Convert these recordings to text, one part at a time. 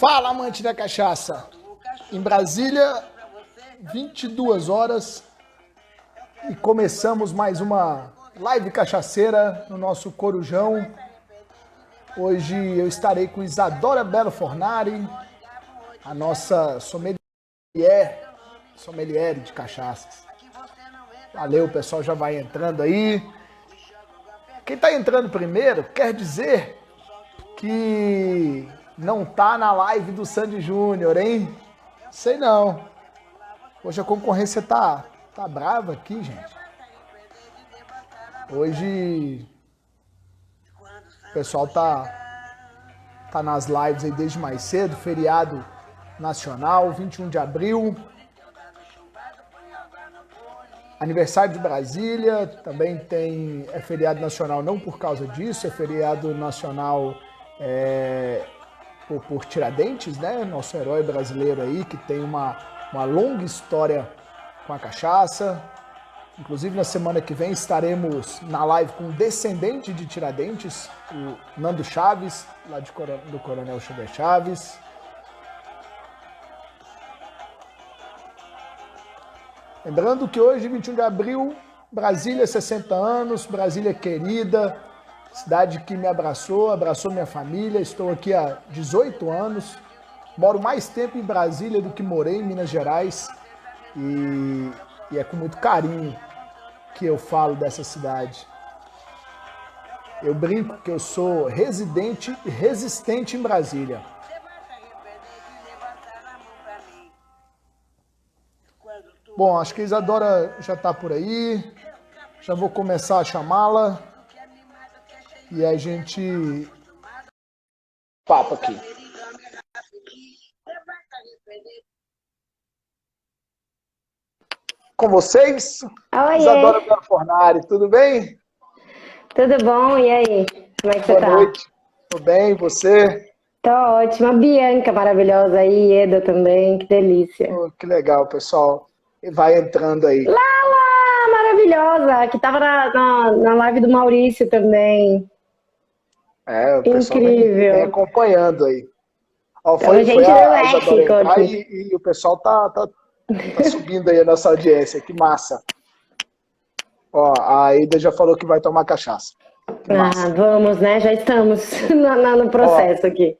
Fala, amante da cachaça! Em Brasília, 22 horas e começamos mais uma live cachaceira no nosso Corujão. Hoje eu estarei com Isadora Belo Fornari, a nossa sommelier de cachaças. Valeu, o pessoal já vai entrando aí. Quem está entrando primeiro quer dizer que não tá na live do Sandy Júnior, hein? Sei não. Hoje a concorrência tá brava aqui, gente. Hoje o pessoal tá nas lives aí desde mais cedo, feriado nacional, 21 de abril. Aniversário de Brasília, também é feriado nacional não por causa disso, é feriado nacional por Tiradentes, né? Nosso herói brasileiro aí, que tem uma longa história com a cachaça. Inclusive, na semana que vem estaremos na live com um descendente de Tiradentes, o Nando Chaves, lá do Coronel Sugar Chaves. Lembrando que hoje, 21 de abril, Brasília, 60 anos, Brasília querida, cidade que me abraçou minha família. Estou aqui há 18 anos, moro mais tempo em Brasília do que morei em Minas Gerais e é com muito carinho que eu falo dessa cidade. Eu brinco que eu sou residente e resistente em Brasília. Bom, acho que a Isadora já está por aí. Já vou começar a chamá-la. E a gente... papo aqui. Com vocês, Oiê. Isadora Belo Fornari, tudo bem? Tudo bom? E aí? Como é que você tá? Boa noite. Tudo bem, você? Tô ótima. Bianca maravilhosa aí, Eda também, que delícia. Oh, que legal, pessoal. Vai entrando aí. Lala, maravilhosa, que tava na live do Maurício também. O pessoal incrível. vem acompanhando aí. Ó, Então, foi gente a do Isadora México entrar aqui. e o pessoal tá subindo aí a nossa audiência. Que massa. Ó, a Aida já falou que vai tomar cachaça. Que massa. Vamos, né? Já estamos no processo aqui.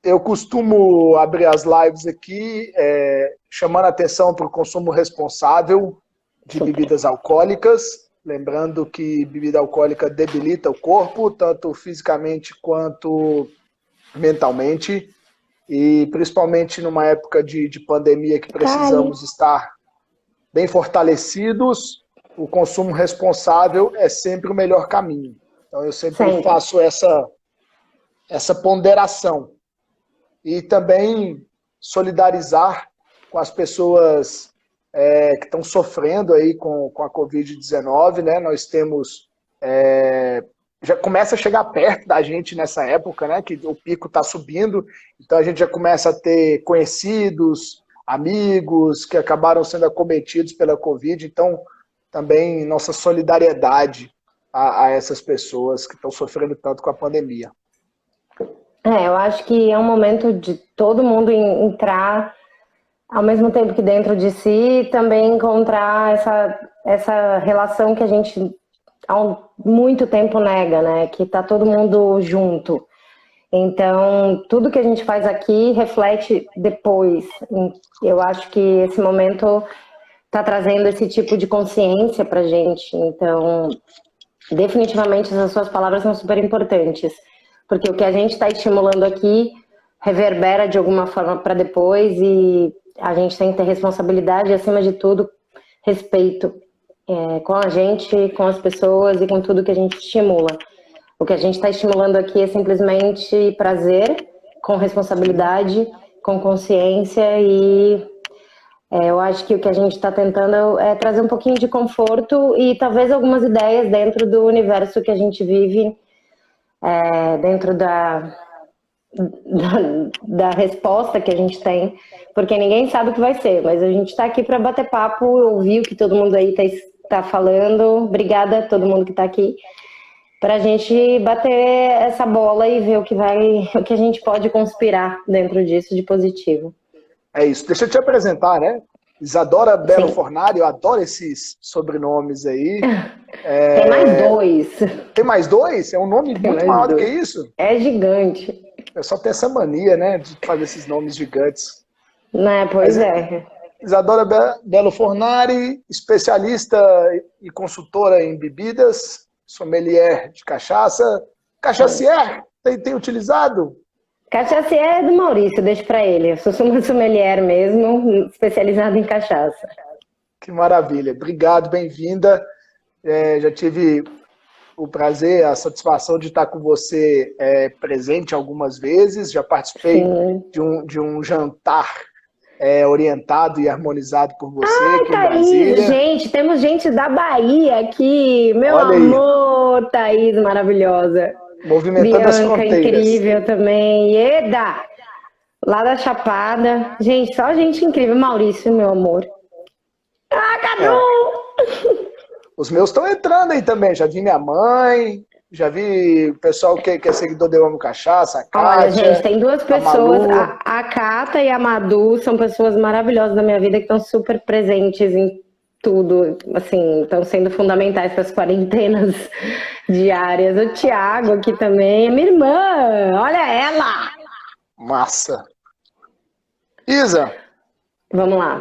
Eu costumo abrir as lives aqui chamando a atenção para o consumo responsável de bebidas alcoólicas. Lembrando que bebida alcoólica debilita o corpo, tanto fisicamente quanto mentalmente. E principalmente numa época de pandemia que precisamos estar bem fortalecidos, o consumo responsável é sempre o melhor caminho. Então eu sempre faço essa ponderação. E também solidarizar com as pessoas que estão sofrendo aí com a Covid-19, né? Nós temos... já começa a chegar perto da gente nessa época, né? Que o pico está subindo, então a gente já começa a ter conhecidos, amigos que acabaram sendo acometidos pela Covid, então também nossa solidariedade a essas pessoas que estão sofrendo tanto com a pandemia. Eu acho que é um momento de todo mundo entrar ao mesmo tempo que dentro de si, também encontrar essa relação que a gente há muito tempo nega, né? Que tá todo mundo junto. Então, tudo que a gente faz aqui reflete depois. Eu acho que esse momento tá trazendo esse tipo de consciência pra gente. Então, definitivamente, essas suas palavras são super importantes. Porque o que a gente está estimulando aqui reverbera de alguma forma para depois e a gente tem que ter responsabilidade e, acima de tudo, respeito com a gente, com as pessoas e com tudo que a gente estimula. O que a gente está estimulando aqui é simplesmente prazer, com responsabilidade, com consciência e eu acho que o que a gente está tentando é trazer um pouquinho de conforto e talvez algumas ideias dentro do universo que a gente vive, dentro da resposta que a gente tem, porque ninguém sabe o que vai ser, mas a gente está aqui para bater papo, ouvir o que todo mundo aí está falando. Obrigada a todo mundo que está aqui. para a gente bater essa bola e ver o que a gente pode conspirar dentro disso de positivo. É isso. Deixa eu te apresentar, né? Isadora Belo Sim. Fornari, eu adoro esses sobrenomes aí. Tem mais dois. Tem mais dois? É um nome Tem muito mais maior do que dois. isso. É gigante. Eu só tenho essa mania, né, de fazer esses nomes gigantes. Né? Pois é. Isadora Belo Fornari, especialista e consultora em bebidas, sommelier de cachaça. Cachacier, tem utilizado? Cachaça é do Maurício, deixa pra ele. Eu sou uma sommelier mesmo, especializada em cachaça. Que maravilha. Obrigado, bem-vinda. Já tive o prazer, a satisfação de estar com você presente algumas vezes. Já participei de um jantar orientado e harmonizado por você aqui em Brasília. Gente, temos gente da Bahia aqui. Meu Olha amor, aí. Thaís, maravilhosa. Movimentando Bianca, as fronteiras. Incrível também. Eda, lá da Chapada. Gente, só gente incrível. Maurício, meu amor. Ah, Cadu! Os meus estão entrando aí também. Já vi minha mãe, já vi o pessoal que é seguidor do Eu Amo Cachaça, a Kátia. Olha, gente, tem duas pessoas, a Cata e a Madu, são pessoas maravilhosas da minha vida que estão super presentes em tudo, assim, estão sendo fundamentais para as quarentenas diárias. O Thiago aqui também, minha irmã, olha ela! Massa! Isa, vamos lá.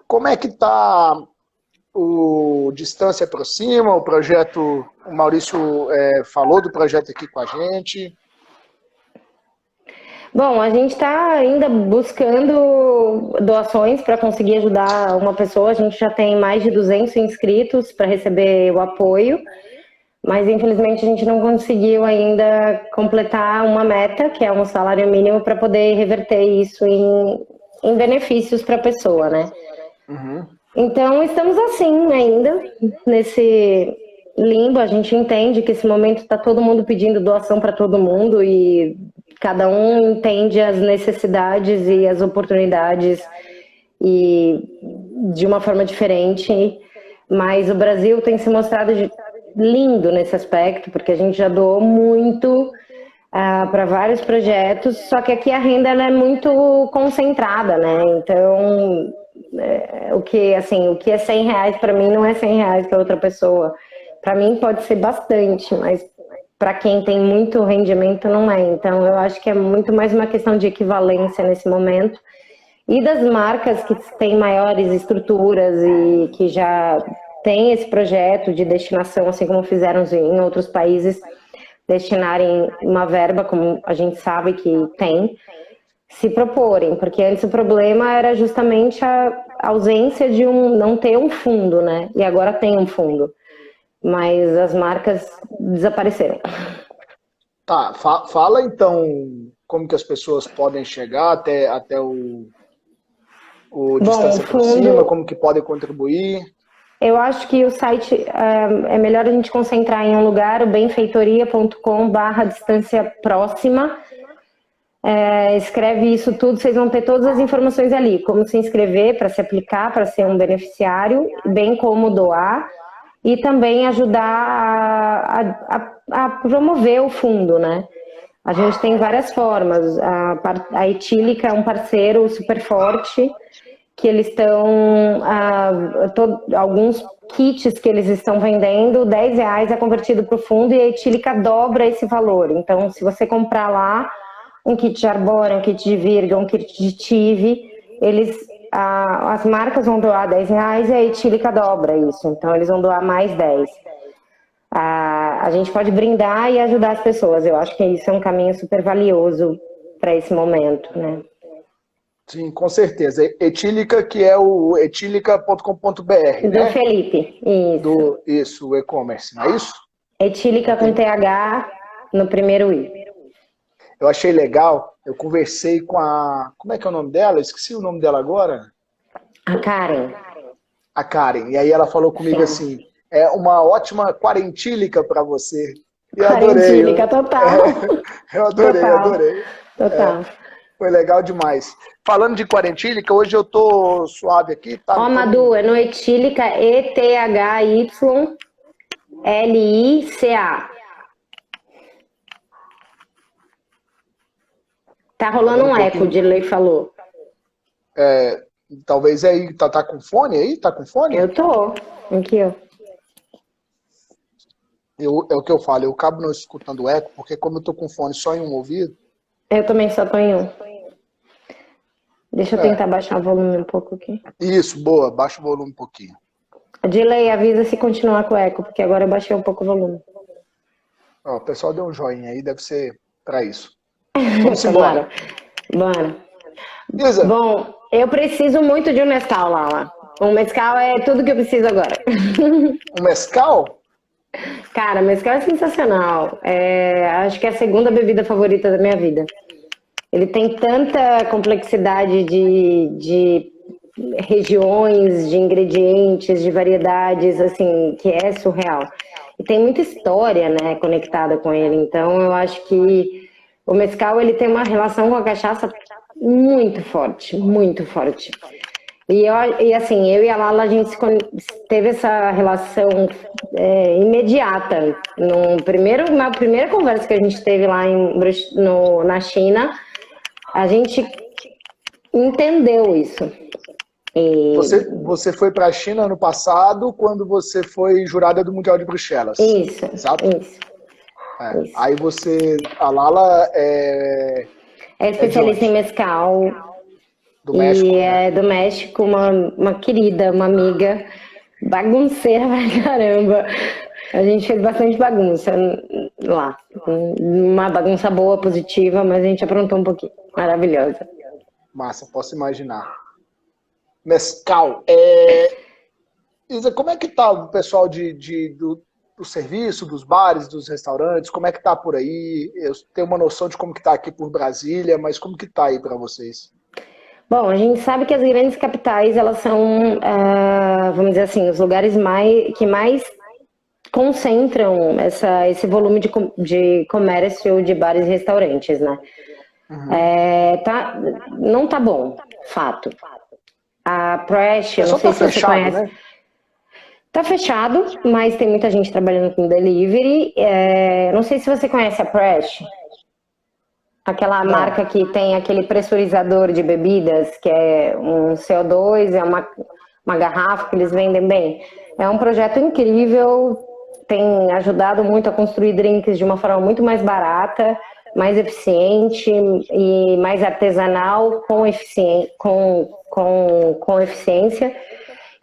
Como é que tá o Distância Aproxima, o projeto, o Maurício falou do projeto aqui com a gente. Bom, a gente está ainda buscando doações para conseguir ajudar uma pessoa. A gente já tem mais de 200 inscritos para receber o apoio, mas infelizmente a gente não conseguiu ainda completar uma meta, que é um salário mínimo, para poder reverter isso em benefícios para a pessoa, né? Uhum. Então, estamos assim ainda, nesse limbo. A gente entende que esse momento está todo mundo pedindo doação para todo mundo e cada um entende as necessidades e as oportunidades e de uma forma diferente, mas o Brasil tem se mostrado lindo nesse aspecto, porque a gente já doou muito para vários projetos, só que aqui a renda ela é muito concentrada, né? Então, o que é R$100 para mim não é R$100 para outra pessoa. Para mim pode ser bastante, mas para quem tem muito rendimento não é. Então eu acho que é muito mais uma questão de equivalência nesse momento. E das marcas que têm maiores estruturas e que já têm esse projeto de destinação, assim como fizeram em outros países, destinarem uma verba, como a gente sabe que tem, se proporem, porque antes o problema era justamente a ausência de não ter um fundo, né? E agora tem um fundo, mas as marcas desapareceram. Tá, fala então como que as pessoas podem chegar até o Distância Aproxima, como que podem contribuir. Eu acho que o site é melhor a gente concentrar em um lugar, o benfeitoria.com/distância próxima. Escreve isso tudo, vocês vão ter todas as informações ali, como se inscrever para se aplicar, para ser um beneficiário, bem como doar, e também ajudar a promover o fundo, né? A gente tem várias formas. A Etílica é um parceiro super forte, que eles estão, alguns kits que eles estão vendendo, R$10 é convertido para o fundo e a Etílica dobra esse valor. Então, se você comprar lá um kit de arbóreo, um kit de virga, um kit de tive, as marcas vão doar R$10 e a Etílica dobra isso. Então, eles vão doar mais 10. A gente pode brindar e ajudar as pessoas. Eu acho que isso é um caminho super valioso para esse momento, né? Sim, com certeza. Etílica, que é o etílica.com.br, né? Do Felipe, isso. Isso, o e-commerce, não é isso? Etílica com TH no primeiro I. Eu achei legal, eu conversei com a... Como é que é o nome dela? Eu esqueci o nome dela agora. A Karen. A Karen. E aí ela falou comigo assim, é uma ótima quarentílica para você. E eu adorei. Quarentílica, total. Eu adorei, total. adorei. Total. Foi legal demais. Falando de quarentílica, hoje eu tô suave aqui. Tá? Madu, é no Etílica, ETHYLICA. Tá rolando um eco, o Dirley falou. Talvez aí, tá com fone aí? Tá com fone? Eu tô. Aqui, ó. É o que eu falo, eu acabo não escutando eco, porque como eu tô com fone só em um ouvido... Eu também só tô em um. Deixa eu tentar baixar o volume um pouco aqui. Isso, boa, baixa o volume um pouquinho. Delay, avisa se continuar com eco, porque agora eu baixei um pouco o volume. Ó, o pessoal deu um joinha aí, deve ser para isso. Vamos embora. Bora. Isa. Bom, eu preciso muito de um Nescau, Lala. Um Nescau é tudo que eu preciso agora. Um Nescau? Cara, Nescau é sensacional. Acho que é a segunda bebida favorita da minha vida. Ele tem tanta complexidade de regiões, de ingredientes, de variedades, assim, que é surreal. E tem muita história, né, conectada com ele. Então, eu acho que o Mezcal, ele tem uma relação com a cachaça muito forte, muito forte. E assim, eu e a Lala, a gente teve essa relação imediata. Na primeira conversa que a gente teve lá na China, a gente entendeu isso. E... Você foi para a China ano passado, quando você foi jurada do Mundial de Bruxelas. Isso, exato? Isso. Aí a Lala é especialista em Mezcal. Do México, e é do México, uma querida, uma amiga, bagunceira pra caramba. A gente fez bastante bagunça lá. Uma bagunça boa, positiva, mas a gente aprontou um pouquinho. Maravilhosa. Massa, posso imaginar. Mezcal. Isa, como é que tá o pessoal do serviço, dos bares, dos restaurantes? Como é que tá por aí? Eu tenho uma noção de como que tá aqui por Brasília, mas como que tá aí para vocês? Bom, a gente sabe que as grandes capitais, elas são, vamos dizer assim, os lugares que mais concentram esse volume de comércio de bares e restaurantes, né? Uhum. Não tá bom, fato. A Presh, eu não sei se você conhece. Né? Tá fechado, mas tem muita gente trabalhando com delivery. Não sei se você conhece a Presh. Aquela marca que tem aquele pressurizador de bebidas, que é um CO2, é uma garrafa que eles vendem bem. É um projeto incrível, tem ajudado muito a construir drinks de uma forma muito mais barata, mais eficiente e mais artesanal, com eficiência.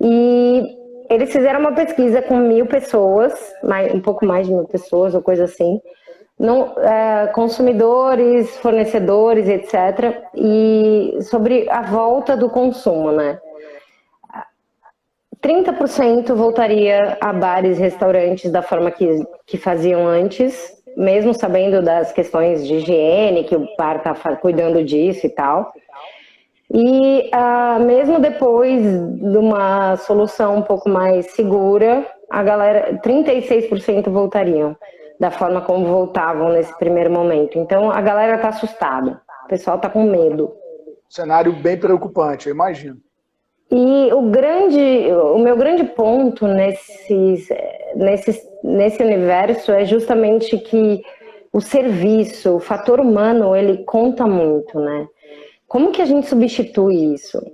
E eles fizeram uma pesquisa com 1.000 pessoas, um pouco mais de 1.000 pessoas, ou coisa assim, consumidores, fornecedores, etc. E sobre a volta do consumo, né? 30% voltaria a bares e restaurantes da forma que faziam antes, mesmo sabendo das questões de higiene, que o bar está cuidando disso e tal. E mesmo depois de uma solução um pouco mais segura, a galera, 36% voltariam da forma como voltavam nesse primeiro momento. Então, a galera está assustada, o pessoal está com medo. Cenário bem preocupante, eu imagino. E o meu grande ponto nesse universo é justamente que o serviço, o fator humano, ele conta muito, né? Como que a gente substitui isso?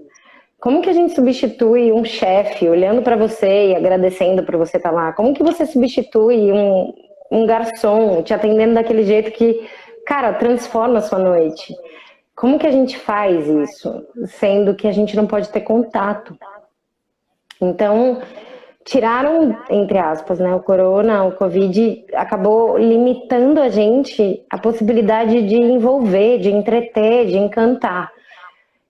Como que a gente substitui um chefe olhando para você e agradecendo por você estar lá? Como que você substitui um garçom te atendendo daquele jeito que, cara, transforma a sua noite? Como que a gente faz isso, sendo que a gente não pode ter contato? Então, tiraram, entre aspas, né, o Covid acabou limitando a gente a possibilidade de envolver, de entreter, de encantar.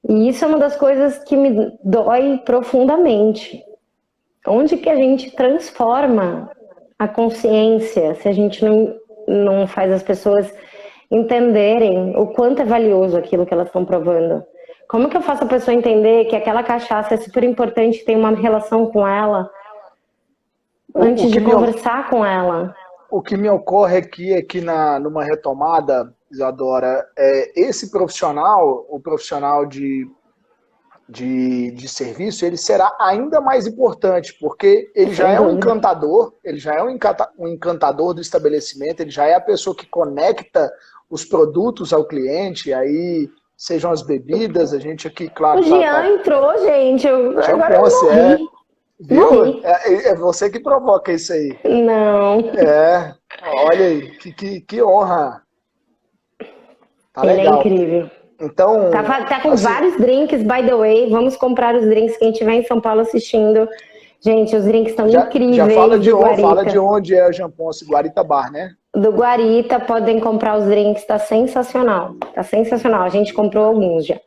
E isso é uma das coisas que me dói profundamente. Onde que a gente transforma a consciência se a gente não faz as pessoas entenderem o quanto é valioso aquilo que elas estão provando? Como que eu faço a pessoa entender que aquela cachaça é super importante, tem uma relação com ela, antes de conversar com ela? O que me ocorre aqui é que numa retomada, Isadora, esse profissional, o profissional de serviço, ele será ainda mais importante, porque ele já é um encantador, ele já é um encantador do estabelecimento, ele já é a pessoa que conecta os produtos ao cliente, aí sejam as bebidas, a gente aqui, claro... O Jean entrou, gente, agora eu morri. Viu? Morri. É você que provoca isso aí. Não. Olha aí, que honra. Tá Ele legal. É incrível. Então, tá com vários drinks, by the way. Vamos comprar os drinks. Quem estiver em São Paulo assistindo. Gente, os drinks estão incríveis. Já fala de onde é o Jean Ponce, Guarita Bar, né? Do Guarita, podem comprar os drinks. Tá sensacional. Tá sensacional. A gente comprou alguns já.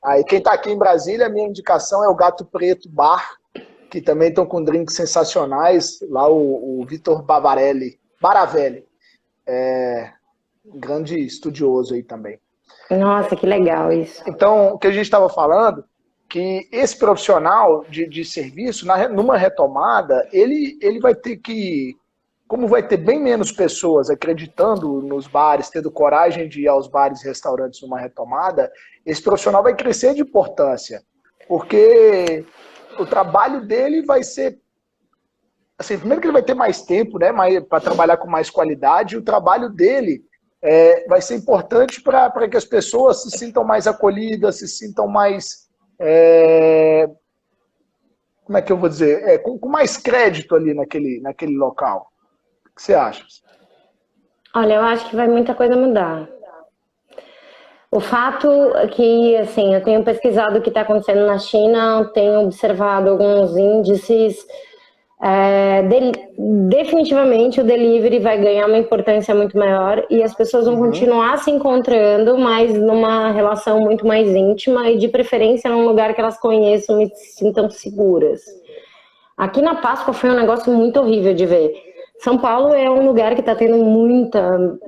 Aí quem tá aqui em Brasília, a minha indicação é o Gato Preto Bar, que também estão com drinks sensacionais. Lá o Vitor Baravelli. Grande estudioso aí também. Nossa, que legal isso. Então, o que a gente estava falando, que esse profissional de serviço, numa retomada, ele vai ter que, como vai ter bem menos pessoas acreditando nos bares, tendo coragem de ir aos bares e restaurantes numa retomada, esse profissional vai crescer de importância, porque o trabalho dele vai ser, assim, primeiro que ele vai ter mais tempo, né, para trabalhar com mais qualidade, e o trabalho dele vai ser importante para que as pessoas se sintam mais acolhidas, se sintam mais, como é que eu vou dizer, com mais crédito ali naquele local. O que você acha? Olha, eu acho que vai muita coisa mudar. O fato que, assim, eu tenho pesquisado o que está acontecendo na China, tenho observado alguns índices. Definitivamente o delivery vai ganhar uma importância muito maior e as pessoas vão continuar se encontrando, mas numa relação muito mais íntima e de preferência num lugar que elas conheçam e se sintam seguras. Aqui na Páscoa foi um negócio muito horrível de ver. São Paulo é um lugar que está tendo muita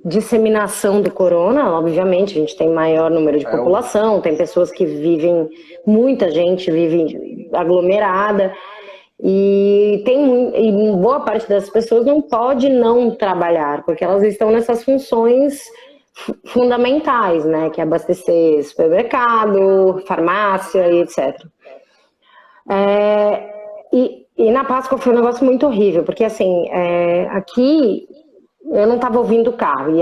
disseminação do corona, obviamente, a gente tem maior número de população, tem pessoas que vivem, muita gente vive aglomerada. E boa parte das pessoas não pode não trabalhar, porque elas estão nessas funções fundamentais, né? Que é abastecer supermercado, farmácia e etc. E na Páscoa foi um negócio muito horrível, porque assim, aqui eu não estava ouvindo carro,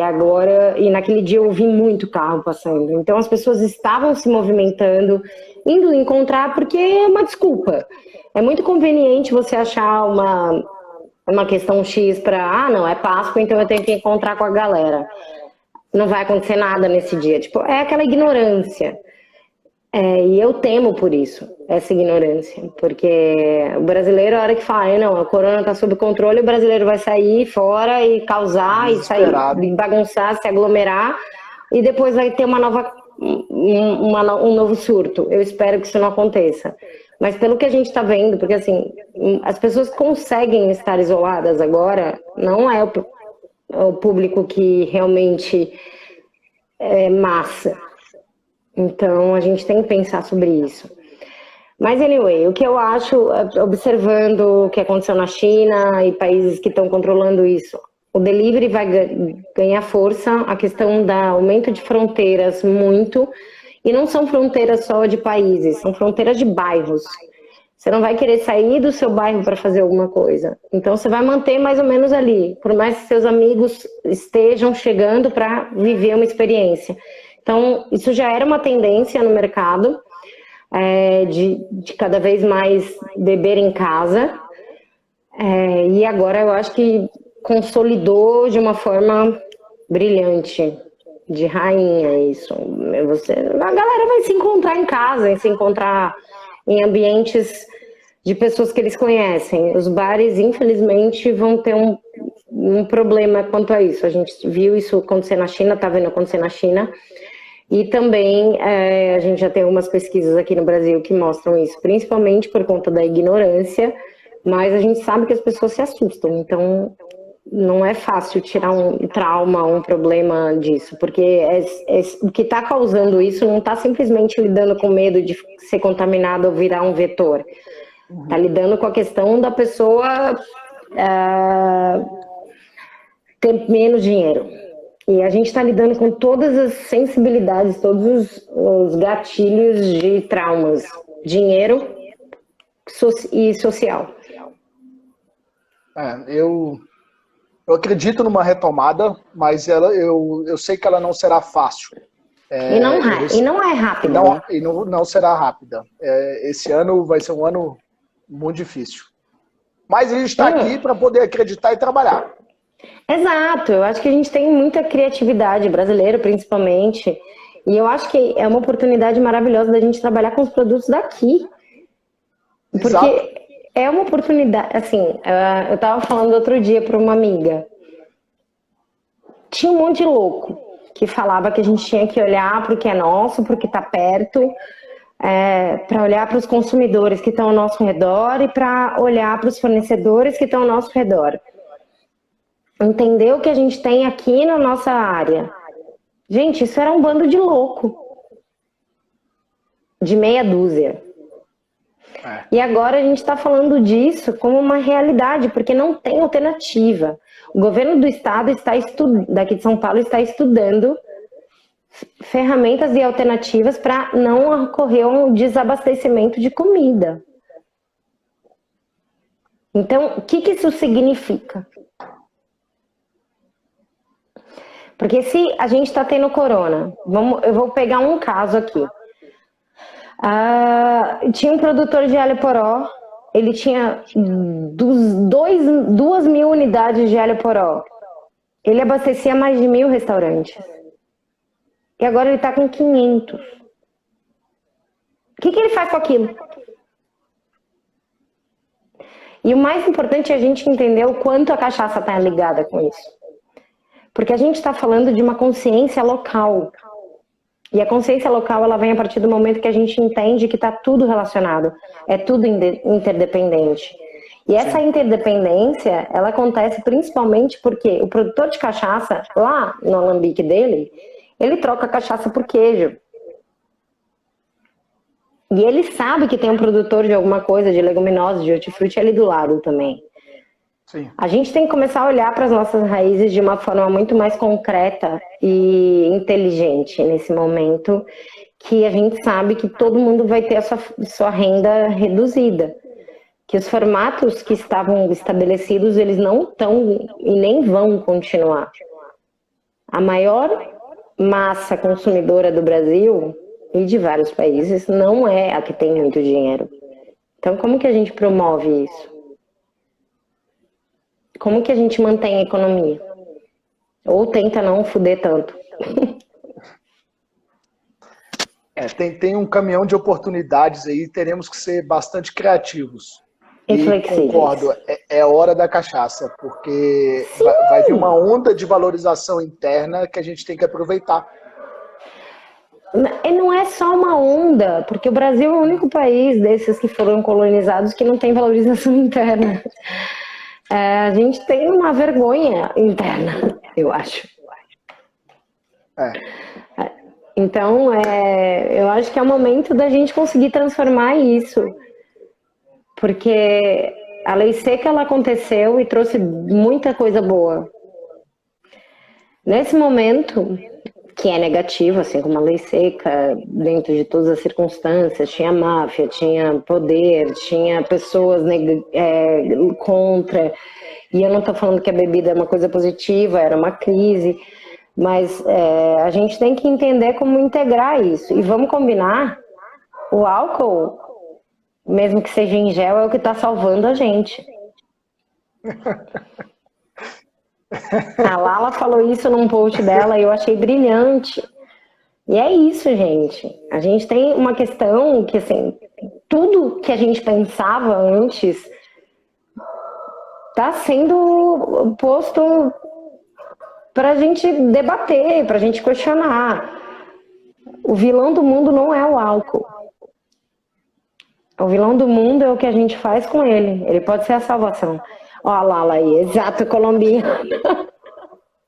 e naquele dia eu ouvi muito carro passando. Então as pessoas estavam se movimentando, indo encontrar, porque é uma desculpa. É muito conveniente você achar uma questão X para, não, é Páscoa, então eu tenho que encontrar com a galera. Não vai acontecer nada nesse dia. Tipo, é aquela ignorância. E eu temo por isso, essa ignorância. Porque o brasileiro, a hora que fala, não, a corona está sob controle, o brasileiro vai sair fora e causar, e sair, bagunçar, se aglomerar, e depois vai ter um novo surto. Eu espero que isso não aconteça. Mas pelo que a gente está vendo, porque assim, as pessoas conseguem estar isoladas agora, não é o público que realmente é massa. Então a gente tem que pensar sobre isso. Mas anyway, o que eu acho, observando o que aconteceu na China e países que estão controlando isso, o delivery vai ganhar força, a questão do aumento de fronteiras muito. E não são fronteiras só de países, são fronteiras de bairros. Você não vai querer sair do seu bairro para fazer alguma coisa. Então você vai manter mais ou menos ali, por mais que seus amigos estejam chegando para viver uma experiência. Então isso já era uma tendência no mercado, de cada vez mais beber em casa. E agora eu acho que consolidou de uma forma brilhante. De rainha, isso. A galera vai se encontrar em casa, vai se encontrar em ambientes de pessoas que eles conhecem. Os bares, infelizmente, vão ter um problema quanto a isso. A gente viu isso acontecer na China, está vendo acontecer na China. E também a gente já tem algumas pesquisas aqui no Brasil que mostram isso, principalmente por conta da ignorância, mas a gente sabe que as pessoas se assustam, então não é fácil tirar um trauma, um problema disso, porque o que está causando isso não está simplesmente lidando com medo de ser contaminado ou virar um vetor. Está lidando com a questão da pessoa ter menos dinheiro. E a gente está lidando com todas as sensibilidades, todos os gatilhos de traumas. Dinheiro e social. Eu Eu acredito numa retomada, mas eu sei que ela não será fácil. E não é rápida, né? E não será rápida. Esse ano vai ser um ano muito difícil. Mas a gente está aqui para poder acreditar e trabalhar. Exato, eu acho que a gente tem muita criatividade, brasileiro principalmente, e eu acho que é uma oportunidade maravilhosa da gente trabalhar com os produtos daqui. Porque Exato. é uma oportunidade, assim, eu estava falando outro dia para uma amiga, tinha um monte de louco que falava que a gente tinha que olhar para o que é nosso, para o que está perto, para olhar para os consumidores que estão ao nosso redor e para olhar para os fornecedores que estão ao nosso redor. Entender o que a gente tem aqui na nossa área. Gente, isso era um bando de louco. De meia dúzia. E agora a gente está falando disso como uma realidade, porque não tem alternativa. O governo do estado daqui de São Paulo está estudando ferramentas e alternativas para não ocorrer um desabastecimento de comida. Então, o que isso significa? Porque se a gente está tendo corona, eu vou pegar um caso aqui. Tinha um produtor de alho poró, ele tinha 2.000 unidades de alho poró. Ele abastecia mais de 1.000 restaurantes. E agora ele está com 500. O que ele faz com aquilo? E o mais importante é a gente entender o quanto a cachaça está ligada com isso. Porque a gente está falando de uma consciência local. E a consciência local, ela vem a partir do momento que a gente entende que está tudo relacionado. É tudo interdependente. E essa interdependência, ela acontece principalmente porque o produtor de cachaça, lá no alambique dele, ele troca cachaça por queijo. E ele sabe que tem um produtor de alguma coisa, de leguminosa, de hortifruti ali do lado também. Sim. A gente tem que começar a olhar para as nossas raízes de uma forma muito mais concreta e inteligente nesse momento, que a gente sabe que todo mundo vai ter a sua renda reduzida. Que os formatos que estavam estabelecidos, eles não estão e nem vão continuar. A maior massa consumidora do Brasil e de vários países não é a que tem muito dinheiro. Então, como que a gente promove isso? Como que a gente mantém a economia? Ou tenta não fuder tanto? Tem um caminhão de oportunidades aí, teremos que ser bastante criativos. E flexíveis. Concordo, é hora da cachaça, porque vai vir uma onda de valorização interna que a gente tem que aproveitar. Não é só uma onda, porque o Brasil é o único país desses que foram colonizados que não tem valorização interna. A gente tem uma vergonha interna, eu acho. Então, eu acho que é o momento da gente conseguir transformar isso. Porque a lei seca, ela aconteceu e trouxe muita coisa boa. Nesse momento, que é negativo, assim como a lei seca, dentro de todas as circunstâncias, tinha máfia, tinha poder, tinha pessoas contra, e eu não estou falando que a bebida é uma coisa positiva, era uma crise, mas a gente tem que entender como integrar isso, e vamos combinar, o álcool, mesmo que seja em gel, é o que está salvando a gente. A Lala falou isso num post dela e eu achei brilhante. E é isso, gente. A gente tem uma questão que, assim, tudo que a gente pensava antes está sendo posto para a gente debater, para a gente questionar. O vilão do mundo não é o álcool. O vilão do mundo é o que a gente faz com ele. Ele pode ser a salvação. Ó, a Lala aí, exato, colombiana.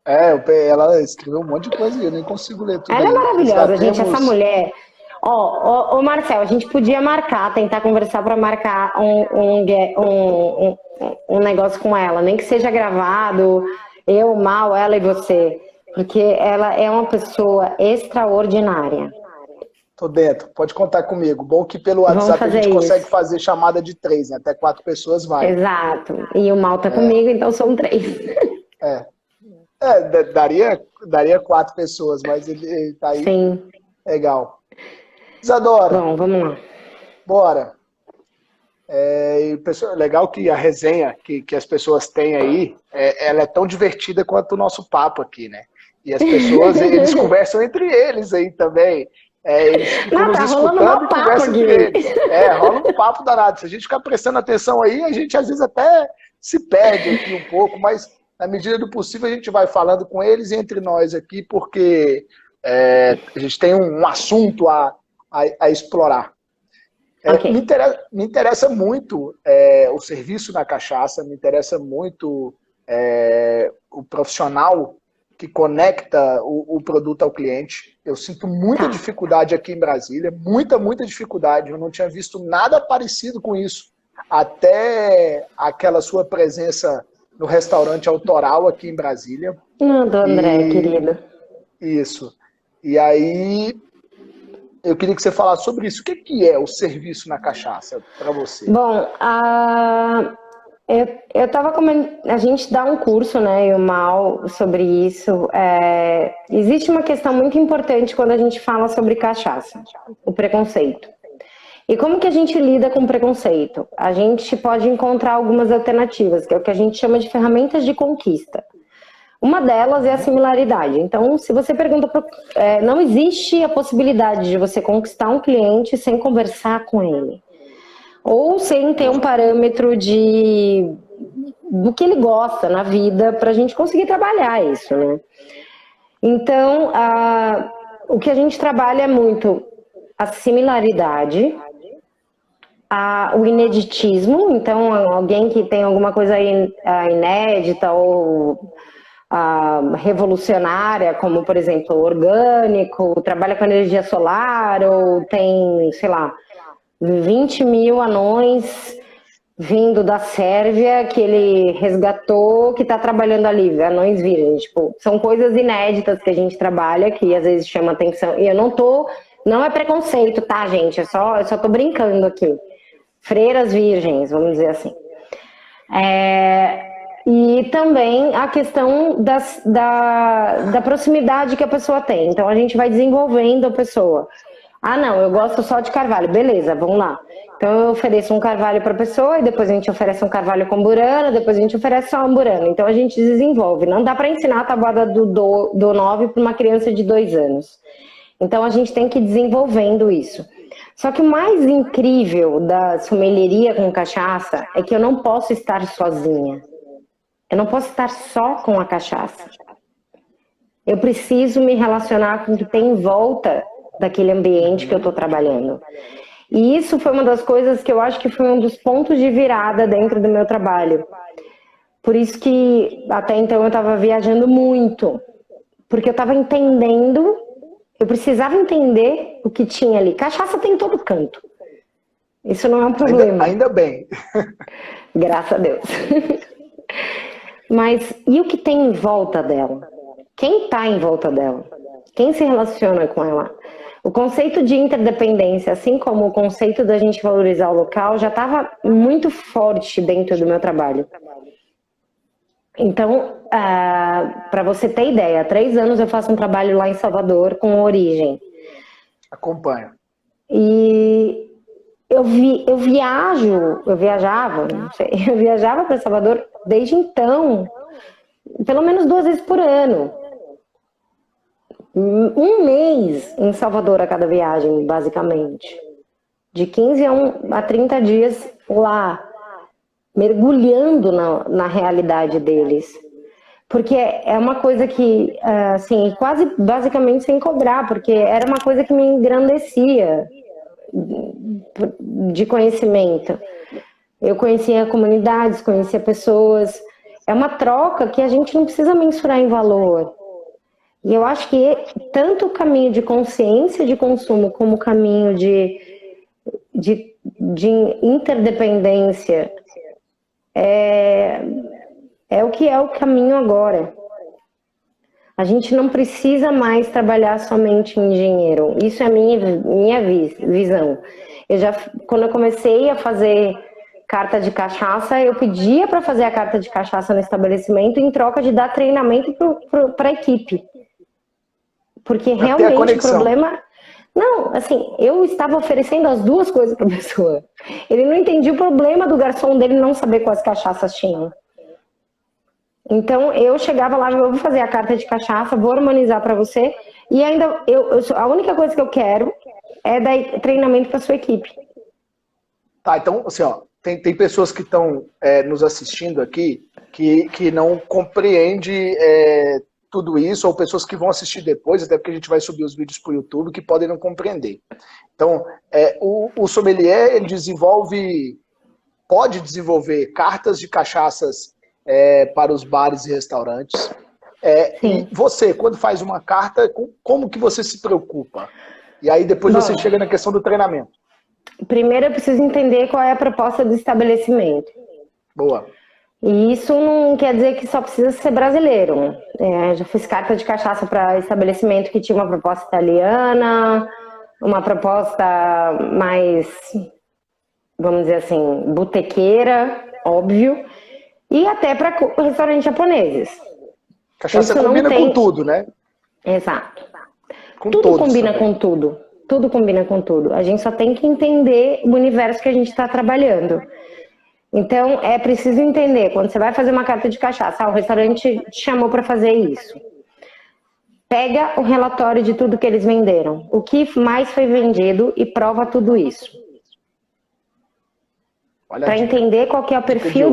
Ela escreveu um monte de coisa e eu nem consigo ler tudo. Ela é maravilhosa, gente, essa mulher. Ó, Marcel, a gente podia tentar conversar para marcar um negócio com ela, nem que seja gravado, eu, Mal, ela e você, porque ela é uma pessoa extraordinária. Tô dentro, pode contar comigo. Bom que pelo WhatsApp a gente consegue fazer chamada de 3, né? Até 4 pessoas vai. Exato. E o Mal tá comigo, então são 3. Daria 4 pessoas, mas ele tá aí. Sim. Legal. Isadora. Bom, vamos lá. Bora. Legal que a resenha que as pessoas têm aí, ela é tão divertida quanto o nosso papo aqui, né? E as pessoas, eles conversam entre eles aí também. Eles ficam nos escutando e conversam entre eles. Rola um papo danado. Se a gente ficar prestando atenção aí, a gente às vezes até se perde aqui um pouco, mas na medida do possível a gente vai falando com eles e entre nós aqui, porque a gente tem um assunto a explorar. Okay. Me interessa muito o serviço na cachaça, me interessa muito o profissional que conecta o produto ao cliente. Eu sinto muita dificuldade aqui em Brasília, muita dificuldade. Eu não tinha visto nada parecido com isso, até aquela sua presença no restaurante Autoral aqui em Brasília. Do André, querido. Isso. E aí, eu queria que você falasse sobre isso. O que é o serviço na cachaça para você? Bom, eu estava comentando, a gente dá um curso, né, e o Mal, sobre isso. Existe uma questão muito importante quando a gente fala sobre cachaça, o preconceito. E como que a gente lida com preconceito? A gente pode encontrar algumas alternativas, que é o que a gente chama de ferramentas de conquista. Uma delas é a similaridade. Então, se você pergunta, não existe a possibilidade de você conquistar um cliente sem conversar com ele. Ou sem ter um parâmetro do que ele gosta na vida, para a gente conseguir trabalhar isso, né? Então, o que a gente trabalha é muito a similaridade, o ineditismo. Então, alguém que tem alguma coisa inédita ou revolucionária, como, por exemplo, orgânico, trabalha com energia solar, ou tem, sei lá, 20 mil anões vindo da Sérvia que ele resgatou, que está trabalhando ali, anões virgens. Tipo, são coisas inéditas que a gente trabalha, que às vezes chama atenção. E eu não é preconceito, tá, gente? Eu só tô brincando aqui. Freiras virgens, vamos dizer assim. E também a questão da proximidade que a pessoa tem. Então, a gente vai desenvolvendo a pessoa. Não, eu gosto só de carvalho. Beleza, vamos lá. Então, eu ofereço um carvalho para a pessoa, e depois a gente oferece um carvalho com burana, depois a gente oferece só um burana. Então, a gente desenvolve. Não dá para ensinar a tabuada do 9 para uma criança de 2 anos. Então, a gente tem que ir desenvolvendo isso. Só que o mais incrível da sommelieria com cachaça é que eu não posso estar sozinha. Eu não posso estar só com a cachaça. Eu preciso me relacionar com o que tem em volta daquele ambiente que eu estou trabalhando. E isso foi uma das coisas que eu acho que foi um dos pontos de virada dentro do meu trabalho. Por isso que até então eu estava viajando muito. Porque eu estava entendendo, eu precisava entender o que tinha ali. Cachaça tem em todo canto. Isso não é um problema. Ainda bem. Graças a Deus. Mas e o que tem em volta dela? Quem está em volta dela? Quem se relaciona com ela? O conceito de interdependência, assim como o conceito da gente valorizar o local, já estava muito forte dentro do meu trabalho. Então, para você ter ideia, há 3 anos eu faço um trabalho lá em Salvador com Origem. Acompanho. E eu viajava para Salvador desde então, pelo menos 2 vezes por ano. 1 mês em Salvador a cada viagem, basicamente. De 15 a 30 dias lá, mergulhando na realidade deles. Porque é uma coisa que, assim, quase basicamente sem cobrar, porque era uma coisa que me engrandecia de conhecimento. Eu conhecia comunidades, conhecia pessoas. É uma troca que a gente não precisa mensurar em valor. E eu acho que tanto o caminho de consciência de consumo como o caminho de interdependência é o que é o caminho agora. A gente não precisa mais trabalhar somente em engenheiro. Isso é a minha visão. Quando eu comecei a fazer carta de cachaça, eu pedia para fazer a carta de cachaça no estabelecimento em troca de dar treinamento para a equipe. Porque realmente o problema... Não, assim, eu estava oferecendo as duas coisas para a pessoa. Ele não entendia o problema do garçom dele não saber quais cachaças tinham. Então, eu chegava lá, eu vou fazer a carta de cachaça, vou harmonizar para você, e ainda, a única coisa que eu quero é dar treinamento para sua equipe. Tá, então, assim, ó, tem pessoas que estão nos assistindo aqui que não compreendem tudo isso, ou pessoas que vão assistir depois, até porque a gente vai subir os vídeos para o YouTube, que podem não compreender. Então, o sommelier, ele pode desenvolver cartas de cachaças para os bares e restaurantes. E você, quando faz uma carta, como que você se preocupa? E aí depois você chega na questão do treinamento. Primeiro eu preciso entender qual é a proposta do estabelecimento. Boa. E isso não quer dizer que só precisa ser brasileiro. Já fiz carta de cachaça para estabelecimento que tinha uma proposta italiana, uma proposta mais, vamos dizer assim, botequeira, óbvio, e até para restaurantes japoneses. Cachaça combina com tudo, né? Exato. Tudo combina com tudo. Tudo combina com tudo. A gente só tem que entender o universo que a gente está trabalhando. Então, é preciso entender, quando você vai fazer uma carta de cachaça, o restaurante te chamou para fazer isso. Pega o relatório de tudo que eles venderam, o que mais foi vendido e prova tudo isso. Para entender qual que é o perfil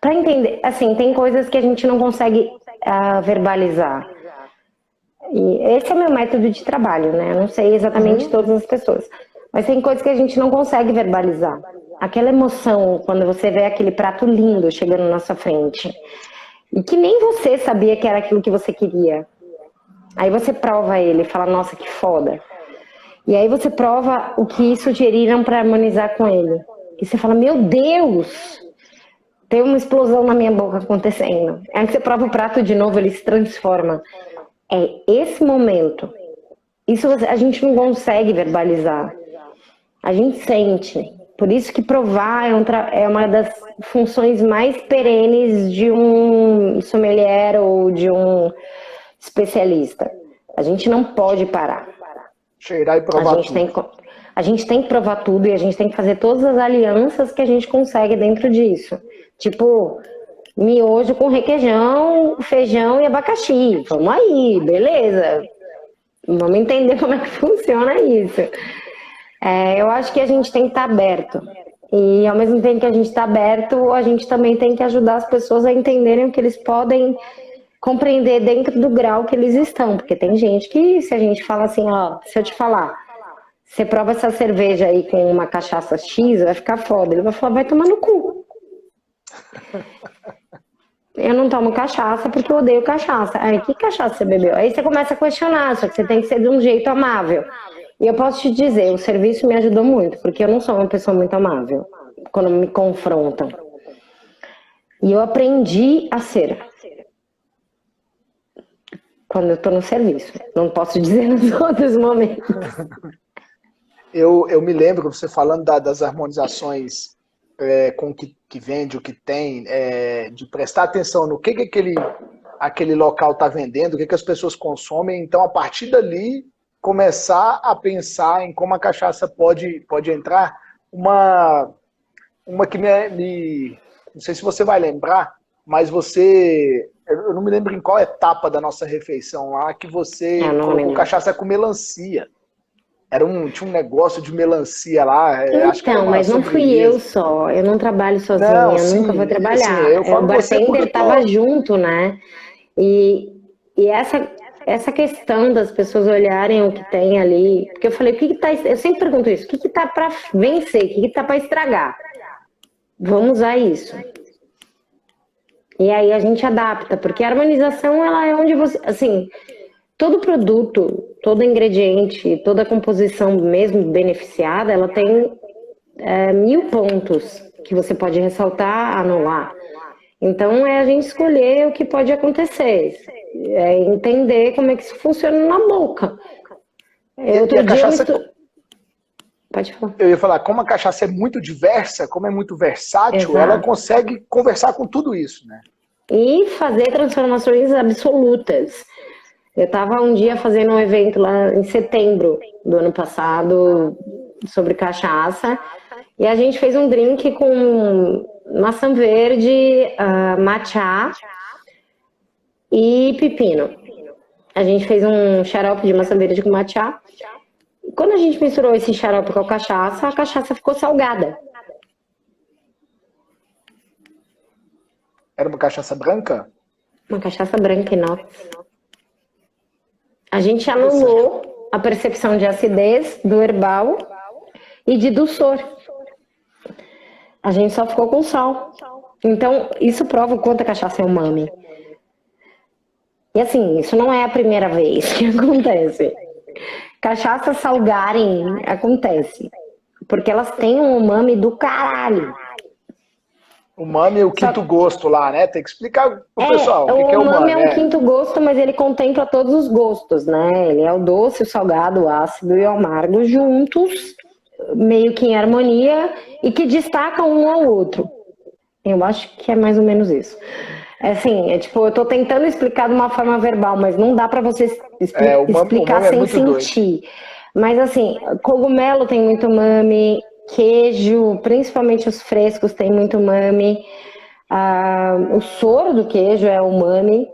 para entender, assim, tem coisas que a gente não consegue verbalizar. E esse é o meu método de trabalho, né? Eu não sei exatamente todas as pessoas. Mas tem coisas que a gente não consegue verbalizar. Aquela emoção, quando você vê aquele prato lindo chegando na sua frente. E que nem você sabia que era aquilo que você queria. Aí você prova ele e fala, nossa, que foda. E aí você prova o que sugeriram para harmonizar com ele. E você fala, meu Deus! Tem uma explosão na minha boca acontecendo. Aí você prova o prato de novo, ele se transforma. É esse momento. Isso a gente não consegue verbalizar. A gente sente. Por isso que provar é uma das funções mais perenes de um sommelier ou de um especialista. A gente não pode parar. Cheirar e provar tudo. A gente tem que provar tudo e a gente tem que fazer todas as alianças que a gente consegue dentro disso. Tipo, miojo com requeijão, feijão e abacaxi. Vamos aí, beleza. Vamos entender como é que funciona isso. Eu acho que a gente tem que estar aberto. E ao mesmo tempo que a gente está aberto, a gente também tem que ajudar as pessoas a entenderem o que eles podem compreender dentro do grau que eles estão. Porque tem gente que, se a gente fala assim, ó, se eu te falar, você prova essa cerveja aí com uma cachaça X, vai ficar foda. Ele vai falar, vai tomar no cu. Eu não tomo cachaça porque eu odeio cachaça. Aí, que cachaça você bebeu? Aí você começa a questionar, só que você tem que ser de um jeito amável. E eu posso te dizer, o serviço me ajudou muito, porque eu não sou uma pessoa muito amável quando me confrontam. E eu aprendi a ser. Quando eu estou no serviço. Não posso dizer nos outros momentos. Eu me lembro, você falando das harmonizações com o que vende, o que tem, de prestar atenção no que aquele local está vendendo, o que as pessoas consomem. Então, a partir dali, começar a pensar em como a cachaça pode entrar. Uma que não sei se você vai lembrar, mas eu não me lembro em qual etapa da nossa refeição lá, que você colocou cachaça com melancia. Tinha um negócio de melancia lá. Acho que mas não fui eu só. Eu não trabalho sozinha, não, eu nunca vou trabalhar. Assim, o bartender estava junto, né? E essa questão das pessoas olharem o que tem ali. Porque eu falei, eu sempre pergunto isso, o que tá para vencer? O que tá para estragar? Vamos usar isso. E aí a gente adapta, porque a harmonização, ela é onde você... Assim, todo produto, todo ingrediente, toda composição mesmo beneficiada, ela tem 1000 pontos que você pode ressaltar, anular. Então, é a gente escolher o que pode acontecer. É entender como é que isso funciona na boca. Pode falar. Eu ia falar, como a cachaça é muito diversa, como é muito versátil, Exato. ela consegue conversar com tudo isso, né? E fazer transformações absolutas. Eu estava um dia fazendo um evento lá em setembro do ano passado sobre cachaça e a gente fez um drink com maçã verde, matcha e pepino. A gente fez um xarope de maçã verde com matcha. E quando a gente misturou esse xarope com a cachaça ficou salgada. Era uma cachaça branca? Uma cachaça branca inox. A gente anulou a percepção de acidez do herbal e de dulçor. A gente só ficou com sal. Então, isso prova o quanto a cachaça é umami. E assim, isso não é a primeira vez que acontece. Cachaças salgarem acontece. Porque elas têm um umami do caralho. Umami é o quinto gosto lá, né? Tem que explicar pro pessoal o que é umami. O umami é um quinto gosto, mas ele contempla todos os gostos, né? Ele é o doce, o salgado, o ácido e o amargo juntos, meio que em harmonia, e que destacam um ao outro. Eu acho que é mais ou menos isso. Assim, tipo, eu tô tentando explicar de uma forma verbal, mas não dá pra você explicar sem sentir. Mas assim, cogumelo tem muito umami, queijo, principalmente os frescos, tem muito umami. O soro do queijo é umami.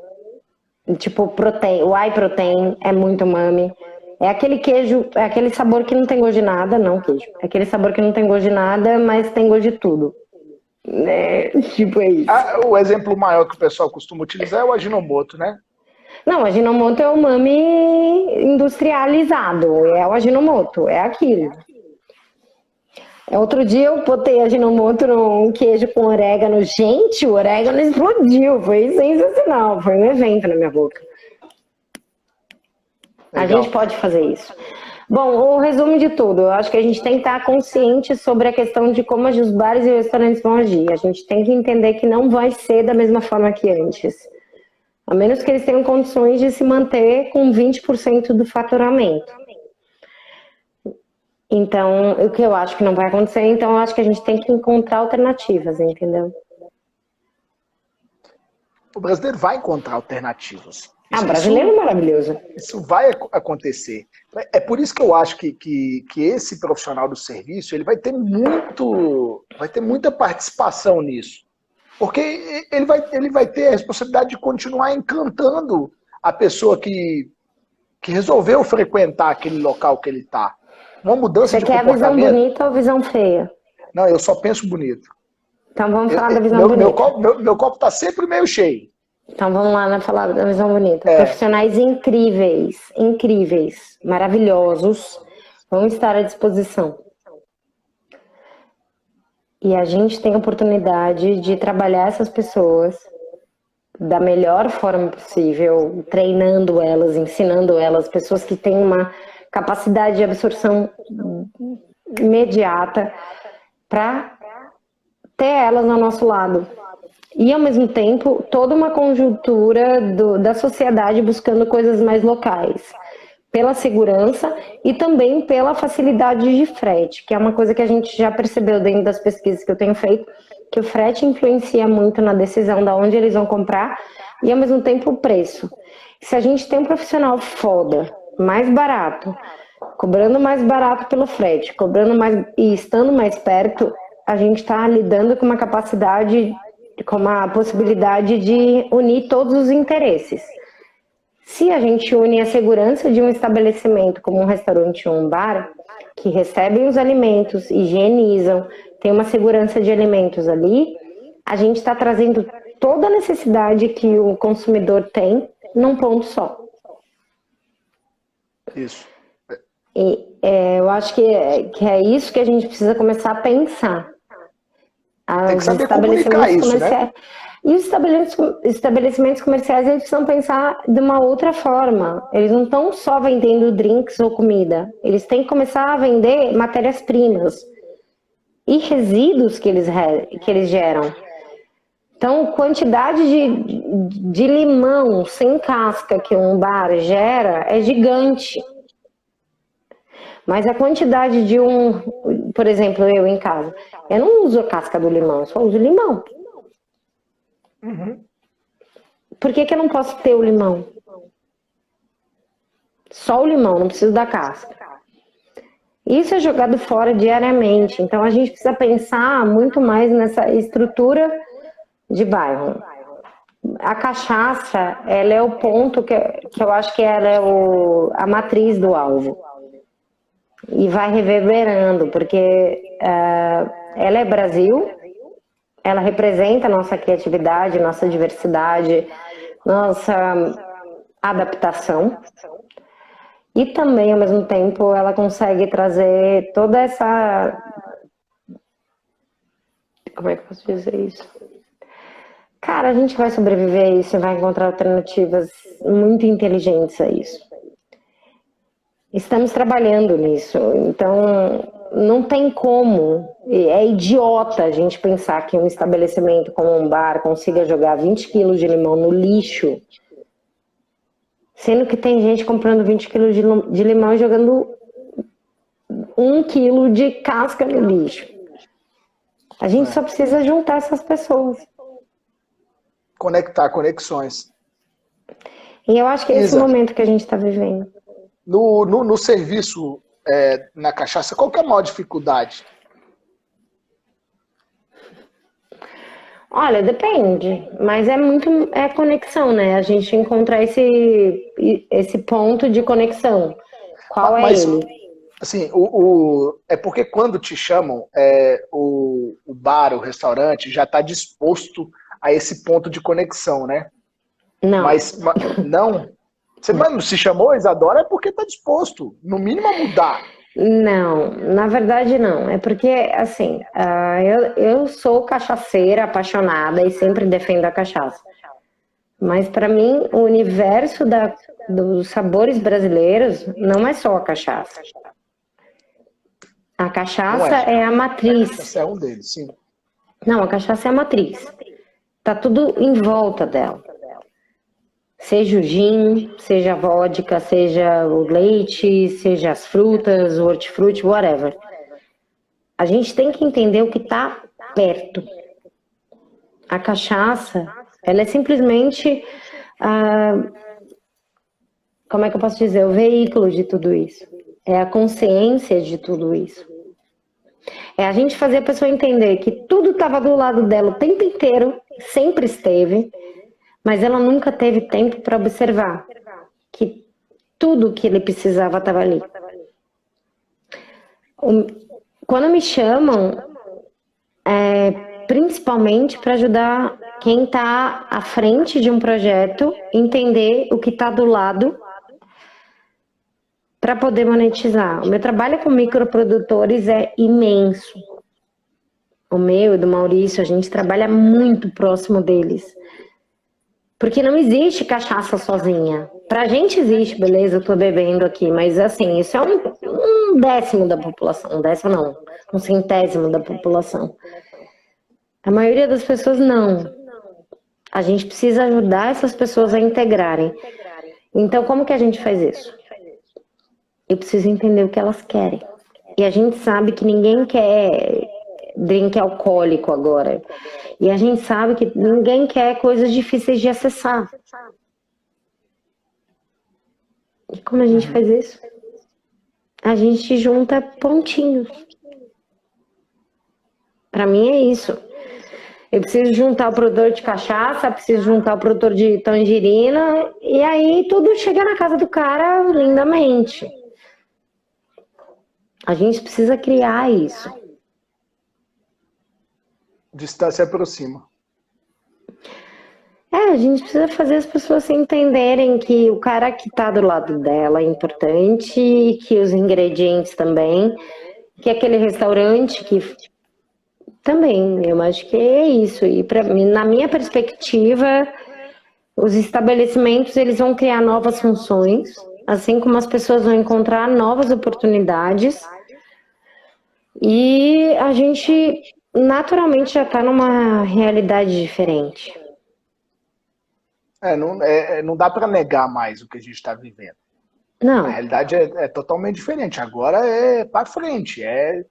Tipo, o whey protein é muito umami. É aquele queijo, é aquele sabor que não tem gosto de nada, não queijo. É aquele sabor que não tem gosto de nada, mas tem gosto de tudo. Tipo, é isso. O exemplo maior que o pessoal costuma utilizar é o Ajinomoto, né? Não, o Ajinomoto é o umami industrializado. É o Ajinomoto, é aquilo. Outro dia eu botei Ajinomoto num queijo com orégano. Gente, o orégano explodiu. Foi sensacional. Foi um evento na minha boca. Legal. A gente pode fazer isso. Bom, o resumo de tudo. Eu acho que a gente tem que estar consciente sobre a questão de como os bares e os restaurantes vão agir. A gente tem que entender que não vai ser da mesma forma que antes. A menos que eles tenham condições de se manter com 20% do faturamento. Então, o que eu acho que não vai acontecer, então eu acho que a gente tem que encontrar alternativas, entendeu? O brasileiro vai encontrar alternativas. O brasileiro é maravilhoso. Isso vai acontecer. É por isso que eu acho que esse profissional do serviço ele vai ter muita participação nisso. Porque ele vai ter a responsabilidade de continuar encantando a pessoa que resolveu frequentar aquele local que ele está. Uma mudança de comportamento. Você quer a visão bonita ou visão feia? Não, eu só penso bonito. Então vamos falar da visão bonita. Meu copo está sempre meio cheio. Então vamos lá falar da visão bonita. Profissionais incríveis, maravilhosos, vão estar à disposição. E a gente tem a oportunidade de trabalhar essas pessoas da melhor forma possível, treinando elas, ensinando elas, pessoas que têm uma capacidade de absorção imediata para ter elas ao nosso lado. E, ao mesmo tempo, toda uma conjuntura da sociedade buscando coisas mais locais. Pela segurança e também pela facilidade de frete, que é uma coisa que a gente já percebeu dentro das pesquisas que eu tenho feito, que o frete influencia muito na decisão de onde eles vão comprar e, ao mesmo tempo, o preço. Se a gente tem um profissional foda, mais barato, cobrando mais barato pelo frete, cobrando mais e estando mais perto, a gente está lidando com uma capacidade, com uma possibilidade de unir todos os interesses. Se a gente une a segurança de um estabelecimento, como um restaurante ou um bar, que recebem os alimentos, higienizam, tem uma segurança de alimentos ali, a gente está trazendo toda a necessidade que o consumidor tem num ponto só. Isso. E eu acho que é isso que a gente precisa começar a pensar. Tem que saber comunicar isso, né? E os estabelecimentos comerciais, eles precisam pensar de uma outra forma. Eles não estão só vendendo drinks ou comida. Eles têm que começar a vender matérias-primas e resíduos que eles geram. Então, quantidade de limão sem casca que um bar gera é gigante. Mas a quantidade de por exemplo, eu em casa, eu não uso a casca do limão, eu só uso limão. Uhum. Por que eu não posso ter o limão? Só o limão, não preciso da casca. Isso é jogado fora diariamente, então a gente precisa pensar muito mais nessa estrutura de bairro. A cachaça, ela é o ponto que eu acho que ela é a matriz do alvo. E vai reverberando, porque ela é Brasil, ela representa a nossa criatividade, nossa diversidade, nossa adaptação. E também, ao mesmo tempo, ela consegue trazer toda essa... Como é que eu posso dizer isso? Cara, a gente vai sobreviver a isso e vai encontrar alternativas muito inteligentes a isso. Estamos trabalhando nisso, então não tem como. É idiota a gente pensar que um estabelecimento como um bar consiga jogar 20 quilos de limão no lixo, sendo que tem gente comprando 20 quilos de limão e jogando 1 quilo de casca no lixo. A gente só precisa juntar essas pessoas. Conectar, conexões. E eu acho que é esse momento que a gente está vivendo. No serviço, na cachaça, qual que é a maior dificuldade? Olha, depende, mas é conexão, né? A gente encontrar esse ponto de conexão. Qual é ele? Assim, é porque quando te chamam, o bar, o restaurante já está disposto a esse ponto de conexão, né? Não. Mas não? Você se chamou Isadora é porque está disposto, no mínimo, a mudar. Não, na verdade não. É porque, assim, eu sou cachaceira, apaixonada e sempre defendo a cachaça. Mas para mim, o universo dos sabores brasileiros não é só a cachaça. A cachaça é a matriz. A cachaça é um deles, sim. Não, a cachaça é a matriz. Tá tudo em volta dela. Seja o gin, seja a vodka, seja o leite, seja as frutas, o hortifruti, whatever. A gente tem que entender o que está perto. A cachaça, ela é simplesmente, como é que eu posso dizer, o veículo de tudo isso. É a consciência de tudo isso. É a gente fazer a pessoa entender que tudo estava do lado dela o tempo inteiro, sempre esteve, mas ela nunca teve tempo para observar que tudo que ele precisava estava ali. Quando me chamam, principalmente para ajudar quem está à frente de um projeto, entender o que está do lado para poder monetizar. O meu trabalho com microprodutores é imenso. O meu e do Maurício, a gente trabalha muito próximo deles. Porque não existe cachaça sozinha. Pra gente existe, beleza, eu tô bebendo aqui, mas assim, isso é um décimo da população. Um décimo não, um centésimo da população. A maioria das pessoas não. A gente precisa ajudar essas pessoas a integrarem. Então, como que a gente faz isso? Eu preciso entender o que elas querem. E a gente sabe que ninguém quer drink alcoólico agora. E a gente sabe que ninguém quer coisas difíceis de acessar. E como a gente faz isso? A gente junta pontinhos. Para mim é isso. Eu preciso juntar o produtor de cachaça, preciso juntar o produtor de tangerina, e aí tudo chega na casa do cara lindamente. A gente precisa criar isso. Distância aproxima. A gente precisa fazer as pessoas se entenderem que o cara que está do lado dela é importante, que os ingredientes também, que aquele restaurante que também, eu acho que é isso. E pra mim, na minha perspectiva, os estabelecimentos eles vão criar novas funções, assim como as pessoas vão encontrar novas oportunidades. E a gente naturalmente já está numa realidade diferente. Não dá para negar mais o que a gente está vivendo. A Não. realidade é totalmente diferente. Agora é para frente, é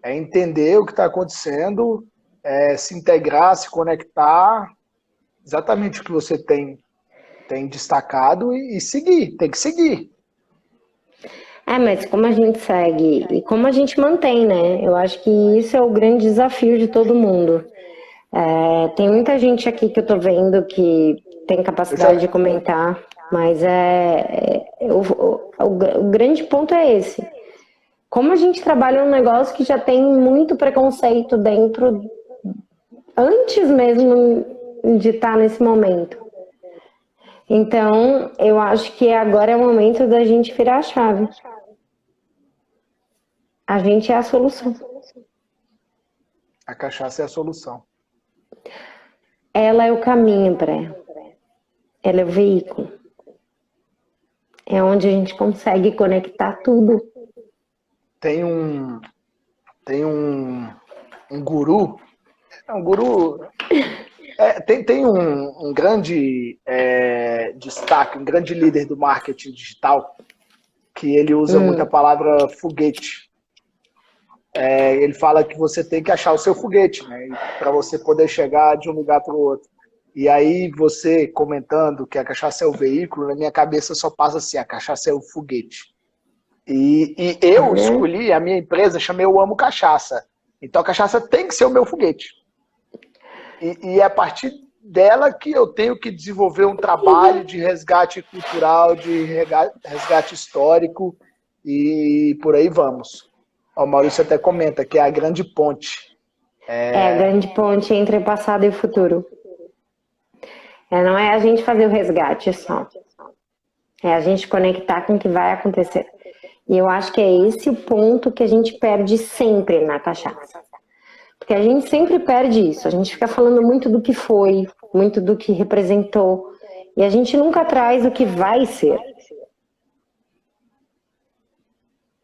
entender o que está acontecendo, é se integrar, se conectar, exatamente o que você tem destacado e seguir, tem que seguir. Mas como a gente segue e como a gente mantém, né? Eu acho que isso é o grande desafio de todo mundo. Tem muita gente aqui que eu tô vendo que tem Eu já, capacidade de comentar, mas o grande ponto é esse. Como a gente trabalha um negócio que já tem muito preconceito dentro, antes mesmo de estar nesse momento. Então, eu acho que agora é o momento da gente virar a chave. A gente é a solução. a cachaça é a solução. Ela é o caminho para ela. Ela é o veículo. É onde a gente consegue conectar tudo. Tem um, tem um guru, um guru, tem um grande destaque, um grande líder do marketing digital, que ele usa muito a palavra foguete. Ele fala que você tem que achar o seu foguete, né, para você poder chegar de um lugar para o outro. E aí você comentando que a cachaça é o veículo, na minha cabeça só passa assim, a cachaça é o foguete. E eu escolhi a minha empresa, chamei Eu Amo Cachaça. Então a cachaça tem que ser o meu foguete. E é a partir dela que eu tenho que desenvolver um trabalho de resgate cultural, de resgate histórico e por aí vamos. O Maurício até comenta que é a grande ponte. É a grande ponte entre o passado e o futuro. Não é a gente fazer o resgate só. É a gente conectar com o que vai acontecer. E eu acho que é esse o ponto que a gente perde sempre na cachaça. Porque a gente sempre perde isso. A gente fica falando muito do que foi, muito do que representou. E a gente nunca traz o que vai ser.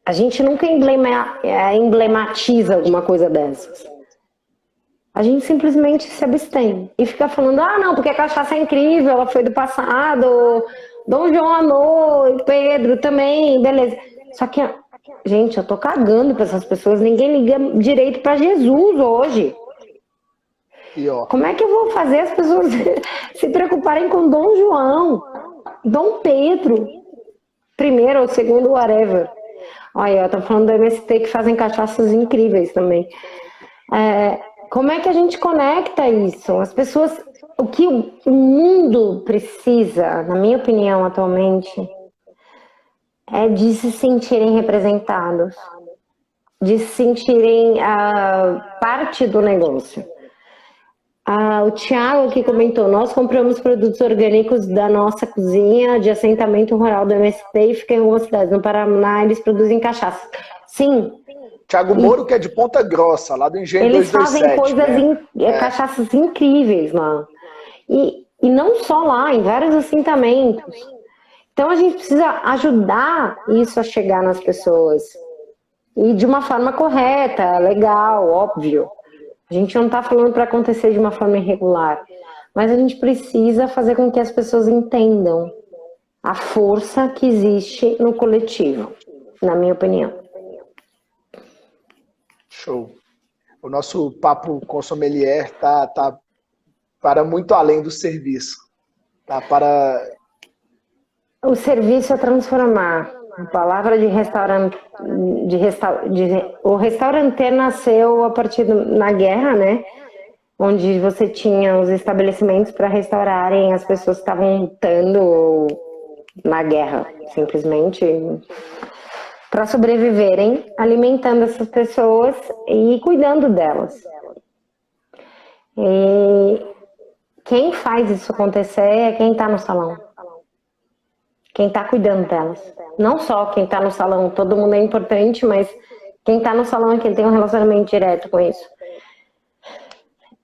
A gente nunca emblematiza alguma coisa dessas. A gente simplesmente se abstém. E fica falando, não, porque a cachaça é incrível, ela foi do passado, Dom João amou, Pedro também, beleza. Só que, gente, eu tô cagando pra essas pessoas, ninguém liga direito pra Jesus hoje. Como é que eu vou fazer as pessoas se preocuparem com Dom João, Dom Pedro, primeiro ou segundo, whatever. Olha, eu tô falando do MST que fazem cachaças incríveis também. Como é que a gente conecta isso? As pessoas, o que o mundo precisa, na minha opinião, atualmente, é de se sentirem representados, de se sentirem parte do negócio. O Thiago aqui comentou, nós compramos produtos orgânicos da nossa cozinha de assentamento rural do MST e fica em algumas cidades. No Paraná, eles produzem cachaça. Sim. Thiago Moro, que é de Ponta Grossa, lá do Engenho eles 227. Eles fazem né? cachaças incríveis lá. E não só lá, em vários assentamentos. Então a gente precisa ajudar isso a chegar nas pessoas. E de uma forma correta, legal, óbvio. A gente não está falando para acontecer de uma forma irregular, mas a gente precisa fazer com que as pessoas entendam a força que existe no coletivo, na minha opinião. Show. O nosso papo com sommelier tá para muito além do serviço. Tá para... O serviço é transformar. A palavra de restaurante, o restaurante nasceu a partir na guerra, né? Onde você tinha os estabelecimentos para restaurarem as pessoas que estavam lutando na guerra, simplesmente para sobreviverem, alimentando essas pessoas e cuidando delas. E quem faz isso acontecer é quem está no salão. Quem está cuidando delas. Não só quem está no salão, todo mundo é importante, mas quem está no salão é quem tem um relacionamento direto com isso.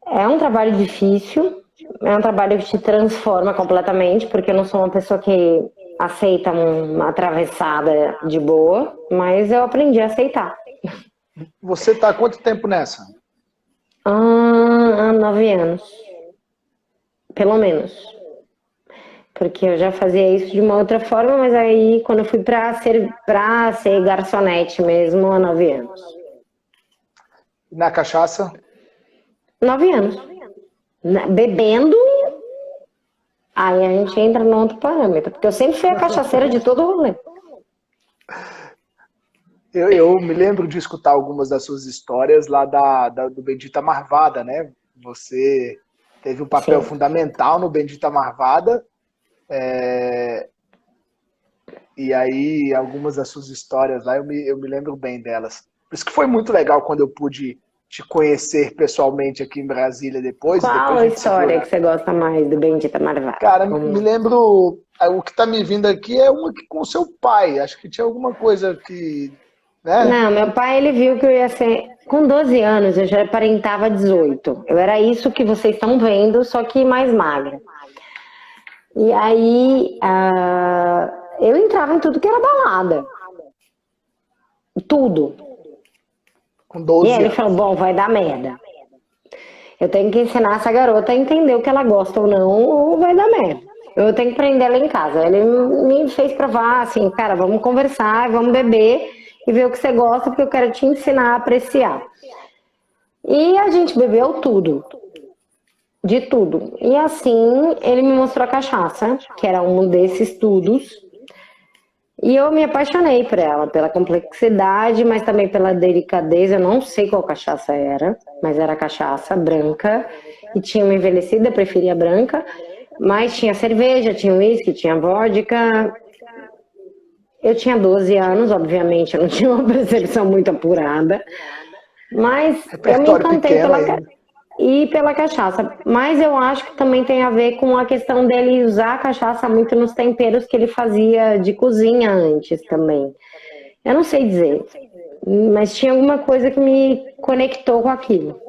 É um trabalho difícil, é um trabalho que te transforma completamente, porque eu não sou uma pessoa que aceita uma atravessada de boa, mas eu aprendi a aceitar. Você está há quanto tempo nessa? Há 9 anos. Pelo menos. porque eu já fazia isso de uma outra forma, mas aí quando eu fui pra ser garçonete mesmo, há 9 anos. E na cachaça? 9 anos. Bebendo, aí a gente entra no outro parâmetro, porque eu sempre fui a cachaceira de todo o rolê. Eu me lembro de escutar algumas das suas histórias lá do Bendita Marvada, né? Você teve um papel Sim. fundamental no Bendita Marvada. E aí, algumas das suas histórias lá, eu me lembro bem delas. Por isso que foi muito legal quando eu pude te conhecer pessoalmente aqui em Brasília depois. E Qual depois a a gente se viu história lá. que você gosta mais do Bendita Marvada? Cara, me lembro. O que tá me vindo aqui é uma que com o seu pai. Acho que tinha alguma coisa que. Né? Não, meu pai, ele viu que eu ia ser... Com 12 anos, eu já aparentava 18. Eu era isso que vocês estão vendo, só que mais magra. E aí, eu entrava em tudo que era balada. Tudo. Com E 12 aí ele anos. falou, bom, vai dar merda. Eu tenho que ensinar essa garota a entender o que ela gosta ou não, ou vai dar merda. Eu tenho que prender ela em casa. Ele me fez provar, assim, cara, vamos conversar, vamos beber e ver o que você gosta, porque eu quero te ensinar a apreciar. E a gente bebeu tudo. De tudo. E assim, ele me mostrou a cachaça, que era um desses tudos. E eu me apaixonei por ela, pela complexidade, mas também pela delicadeza. Eu não sei qual cachaça era, mas era cachaça branca. E tinha uma envelhecida, eu preferia a branca. Mas tinha cerveja, tinha uísque, tinha vodka. Eu tinha 12 anos, obviamente, eu não tinha uma percepção muito apurada. Mas eu me Repertório encantei pequeno ainda. pela cachaça. Mas eu acho que também tem a ver com a questão dele usar a cachaça muito nos temperos que ele fazia de cozinha antes também. Eu não sei dizer, mas tinha alguma coisa que me conectou com aquilo.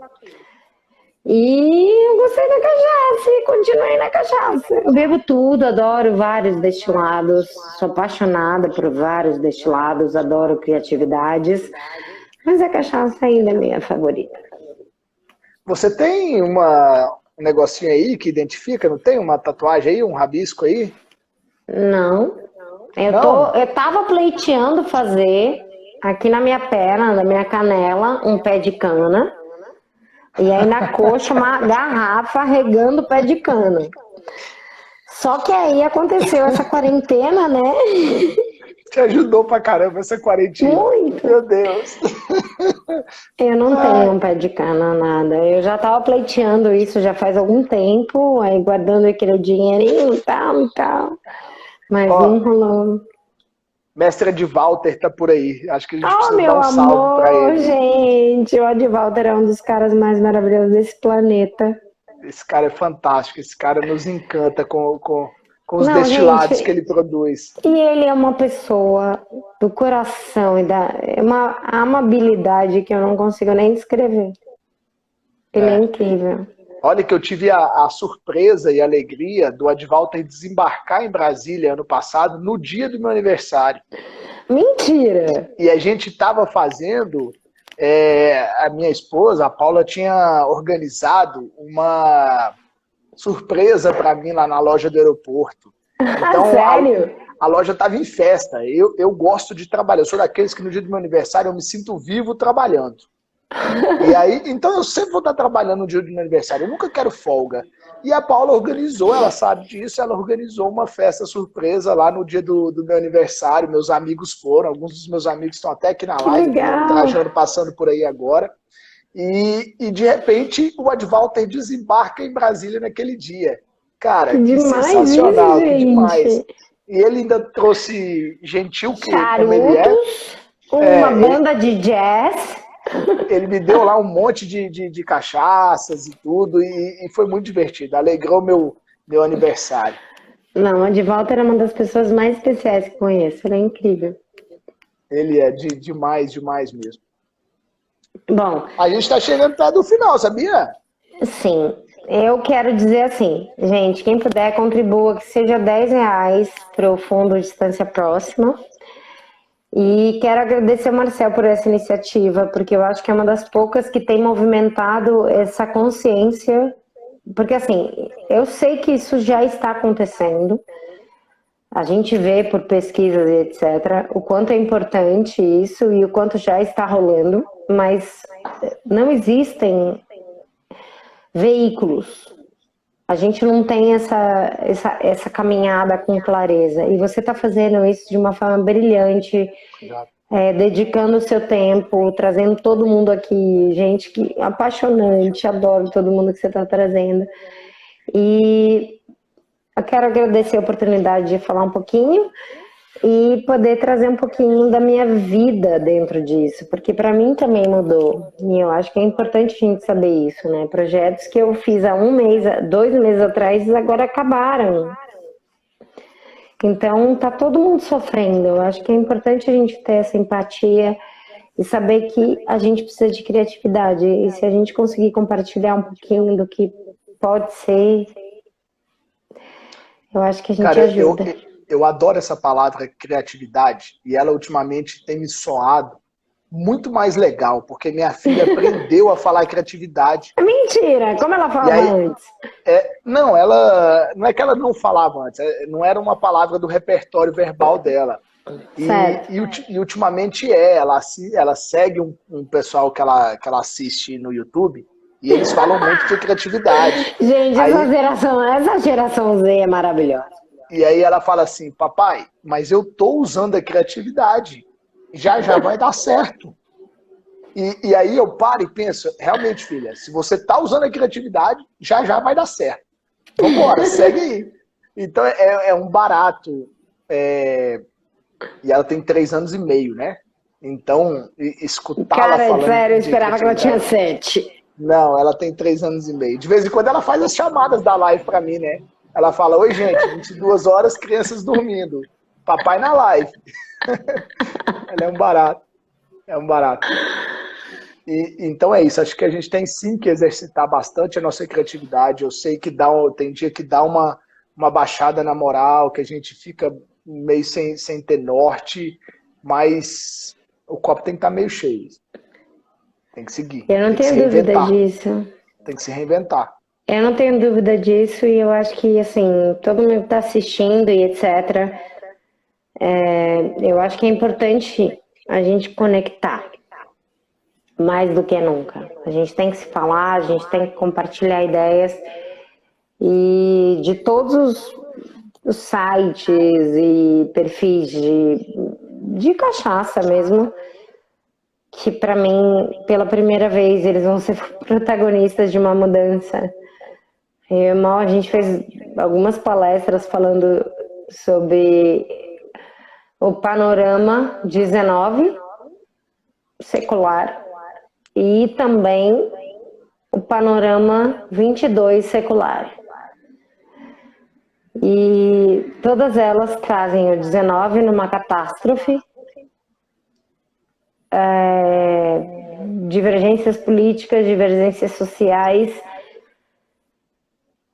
E eu gostei da cachaça e continuei na cachaça. Eu bebo tudo, adoro vários destilados, sou apaixonada por vários destilados, adoro criatividades, mas a cachaça ainda é minha favorita. Você tem um negocinho aí que identifica? Não tem uma tatuagem aí, um rabisco aí? Não. Não? Eu tava pleiteando fazer aqui na minha perna, na minha canela, um pé de cana. E aí na coxa uma garrafa regando o pé de cana. Só que aí aconteceu essa quarentena, né? Te ajudou pra caramba essa quarentena. Muito. Meu Deus. Eu não tenho um pé de cana, nada. Eu já tava pleiteando isso já faz algum tempo, aí guardando aquele dinheirinho e tal. Mas não rolou. Mestre Ed Walter tá por aí. Acho que a gente Oh, precisa meu dar um salve pra amor, ele. gente! O Advalter é um dos caras mais maravilhosos desse planeta. Esse cara é fantástico. Esse cara nos encanta com os Não, destilados gente, que ele produz. e ele é uma pessoa do coração e é uma amabilidade que eu não consigo nem descrever. Ele é incrível. Olha que eu tive a surpresa e a alegria do Advalter desembarcar em Brasília ano passado, no dia do meu aniversário. Mentira! E a gente estava fazendo, a minha esposa, a Paula, tinha organizado uma surpresa para mim lá na loja do aeroporto. Então, sério? a loja estava em festa. Eu gosto de trabalhar. Eu sou daqueles que no dia do meu aniversário eu me sinto vivo trabalhando. E aí, então eu sempre vou estar trabalhando no dia do meu aniversário. Eu nunca quero folga. E a Paula organizou, ela sabe disso, ela organizou uma festa surpresa lá no dia do meu aniversário. Meus amigos foram, alguns dos meus amigos estão até aqui na live, o Trajano passando por aí agora. E de repente o Advalter desembarca em Brasília naquele dia. Cara, que sensacional, isso, que demais. gente. E ele ainda trouxe gentil, que como ele é. Charutos, uma banda de jazz. Ele me deu lá um monte de cachaças e tudo, e foi muito divertido. Alegrou meu aniversário. Não, o Advalter é uma das pessoas mais especiais que conheço. Ele é incrível. Ele é demais mesmo. Bom, a gente está chegando perto do final, sabia? Sim. Eu quero dizer assim, gente, quem puder contribua, que seja R$10 para o Fundo Distância Próxima. E quero agradecer ao Marcel por essa iniciativa, porque eu acho que é uma das poucas que tem movimentado essa consciência. Porque assim, eu sei que isso já está acontecendo, A gente vê por pesquisas e etc. o quanto é importante isso e o quanto já está rolando, mas não existem veículos. A gente não tem essa caminhada com clareza. E você está fazendo isso de uma forma brilhante, dedicando o seu tempo, trazendo todo mundo aqui, gente que apaixonante, adoro todo mundo que você está trazendo. E eu quero agradecer a oportunidade de falar um pouquinho e poder trazer um pouquinho da minha vida dentro disso, porque para mim também mudou. E eu acho que é importante a gente saber isso, né? Projetos que eu fiz há 2 meses atrás, agora acabaram. Então tá todo mundo sofrendo. Eu acho que é importante a gente ter essa empatia e saber que a gente precisa de criatividade. E se a gente conseguir compartilhar um pouquinho do que pode ser, eu acho que a gente ajuda. Eu adoro essa palavra criatividade e ela ultimamente tem me soado muito mais legal, porque minha filha aprendeu a falar criatividade. Mentira! Como ela falava antes? Não é que ela não falava antes, não era uma palavra do repertório verbal dela. E ultimamente ela segue um pessoal que ela assiste no YouTube e eles falam muito de criatividade. Gente, essa geração Z é maravilhosa. E aí ela fala assim, papai, mas eu tô usando a criatividade, já vai dar certo. E aí eu paro e penso, realmente, filha, se você tá usando a criatividade, já vai dar certo. Vambora, segue aí. Então é um barato. E ela tem 3 anos e meio, né? Então, escutar ela falando... Cara, sério, eu esperava que ela tinha 7. Não, ela tem 3 anos e meio. De vez em quando ela faz as chamadas da live pra mim, né? Ela fala, oi gente, 22 horas, crianças dormindo. Papai na live. Ela é um barato. É um barato. Então é isso, acho que a gente tem sim que exercitar bastante a nossa criatividade. Eu sei que tem dia que dá uma baixada na moral, que a gente fica meio sem ter norte, mas o copo tem que estar meio cheio. Tem que seguir. Eu não tenho dúvida disso. Tem que se reinventar. Eu não tenho dúvida disso e eu acho que, assim, todo mundo que está assistindo e etc., eu acho que é importante a gente conectar mais do que nunca. A gente tem que se falar, a gente tem que compartilhar ideias e de todos os sites e perfis de cachaça mesmo, que para mim, pela primeira vez, eles vão ser protagonistas de uma mudança. A gente fez algumas palestras falando sobre o panorama 19 secular e também o panorama 22 secular. E todas elas trazem o 19 numa catástrofe, divergências políticas, divergências sociais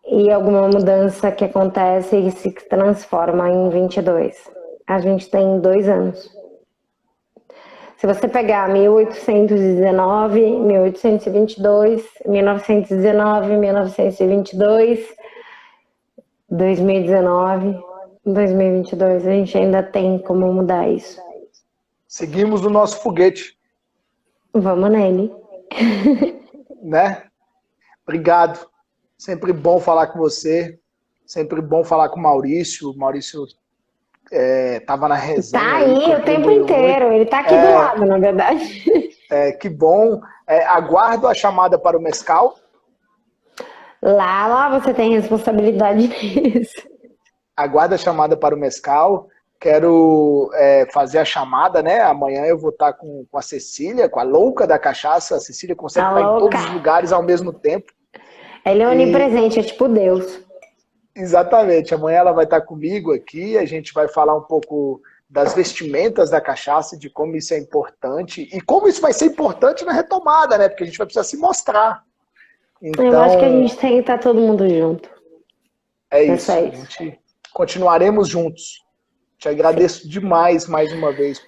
e alguma mudança que acontece e se transforma em 22. A gente tem 2 anos. Se você pegar 1819, 1822, 1919, 1922, 2019, 2022, a gente ainda tem como mudar isso. Seguimos o nosso foguete. Vamos nele. Né? Obrigado. Sempre bom falar com você. Sempre bom falar com o Maurício. O Maurício estava na resenha. Tá aí o tempo inteiro. Ele tá aqui do lado, na verdade. Que bom. Aguardo a chamada para o Mescal. Lá você tem responsabilidade nisso. Aguardo a chamada para o Mescal. Quero fazer a chamada, né? Amanhã eu vou estar com a Cecília, com a louca da cachaça. A Cecília consegue estar em todos os lugares ao mesmo tempo. Ele é onipresente, é tipo Deus. Exatamente. Amanhã ela vai estar comigo aqui. A gente vai falar um pouco das vestimentas da cachaça, de como isso é importante. E como isso vai ser importante na retomada, né? Porque a gente vai precisar se mostrar. Então, eu acho que a gente tem que estar todo mundo junto. É isso. A gente continuaremos juntos. Te agradeço demais, mais uma vez,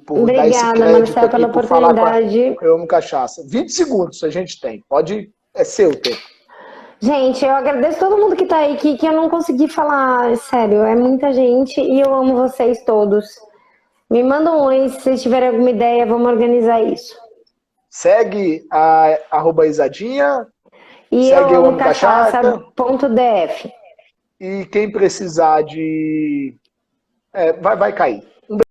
por dar esse crédito aqui, pela por oportunidade. falar com Eu Amo Cachaça. 20 segundos a gente tem. É seu o tempo. Gente, eu agradeço todo mundo que tá aí, que eu não consegui falar, sério, é muita gente e eu amo vocês todos. Me mandam um oi se vocês tiverem alguma ideia, vamos organizar isso. Segue a @Isadinha, E eu segue Eu amo Amo Cachaça. cachaça.df. E quem precisar de... vai cair.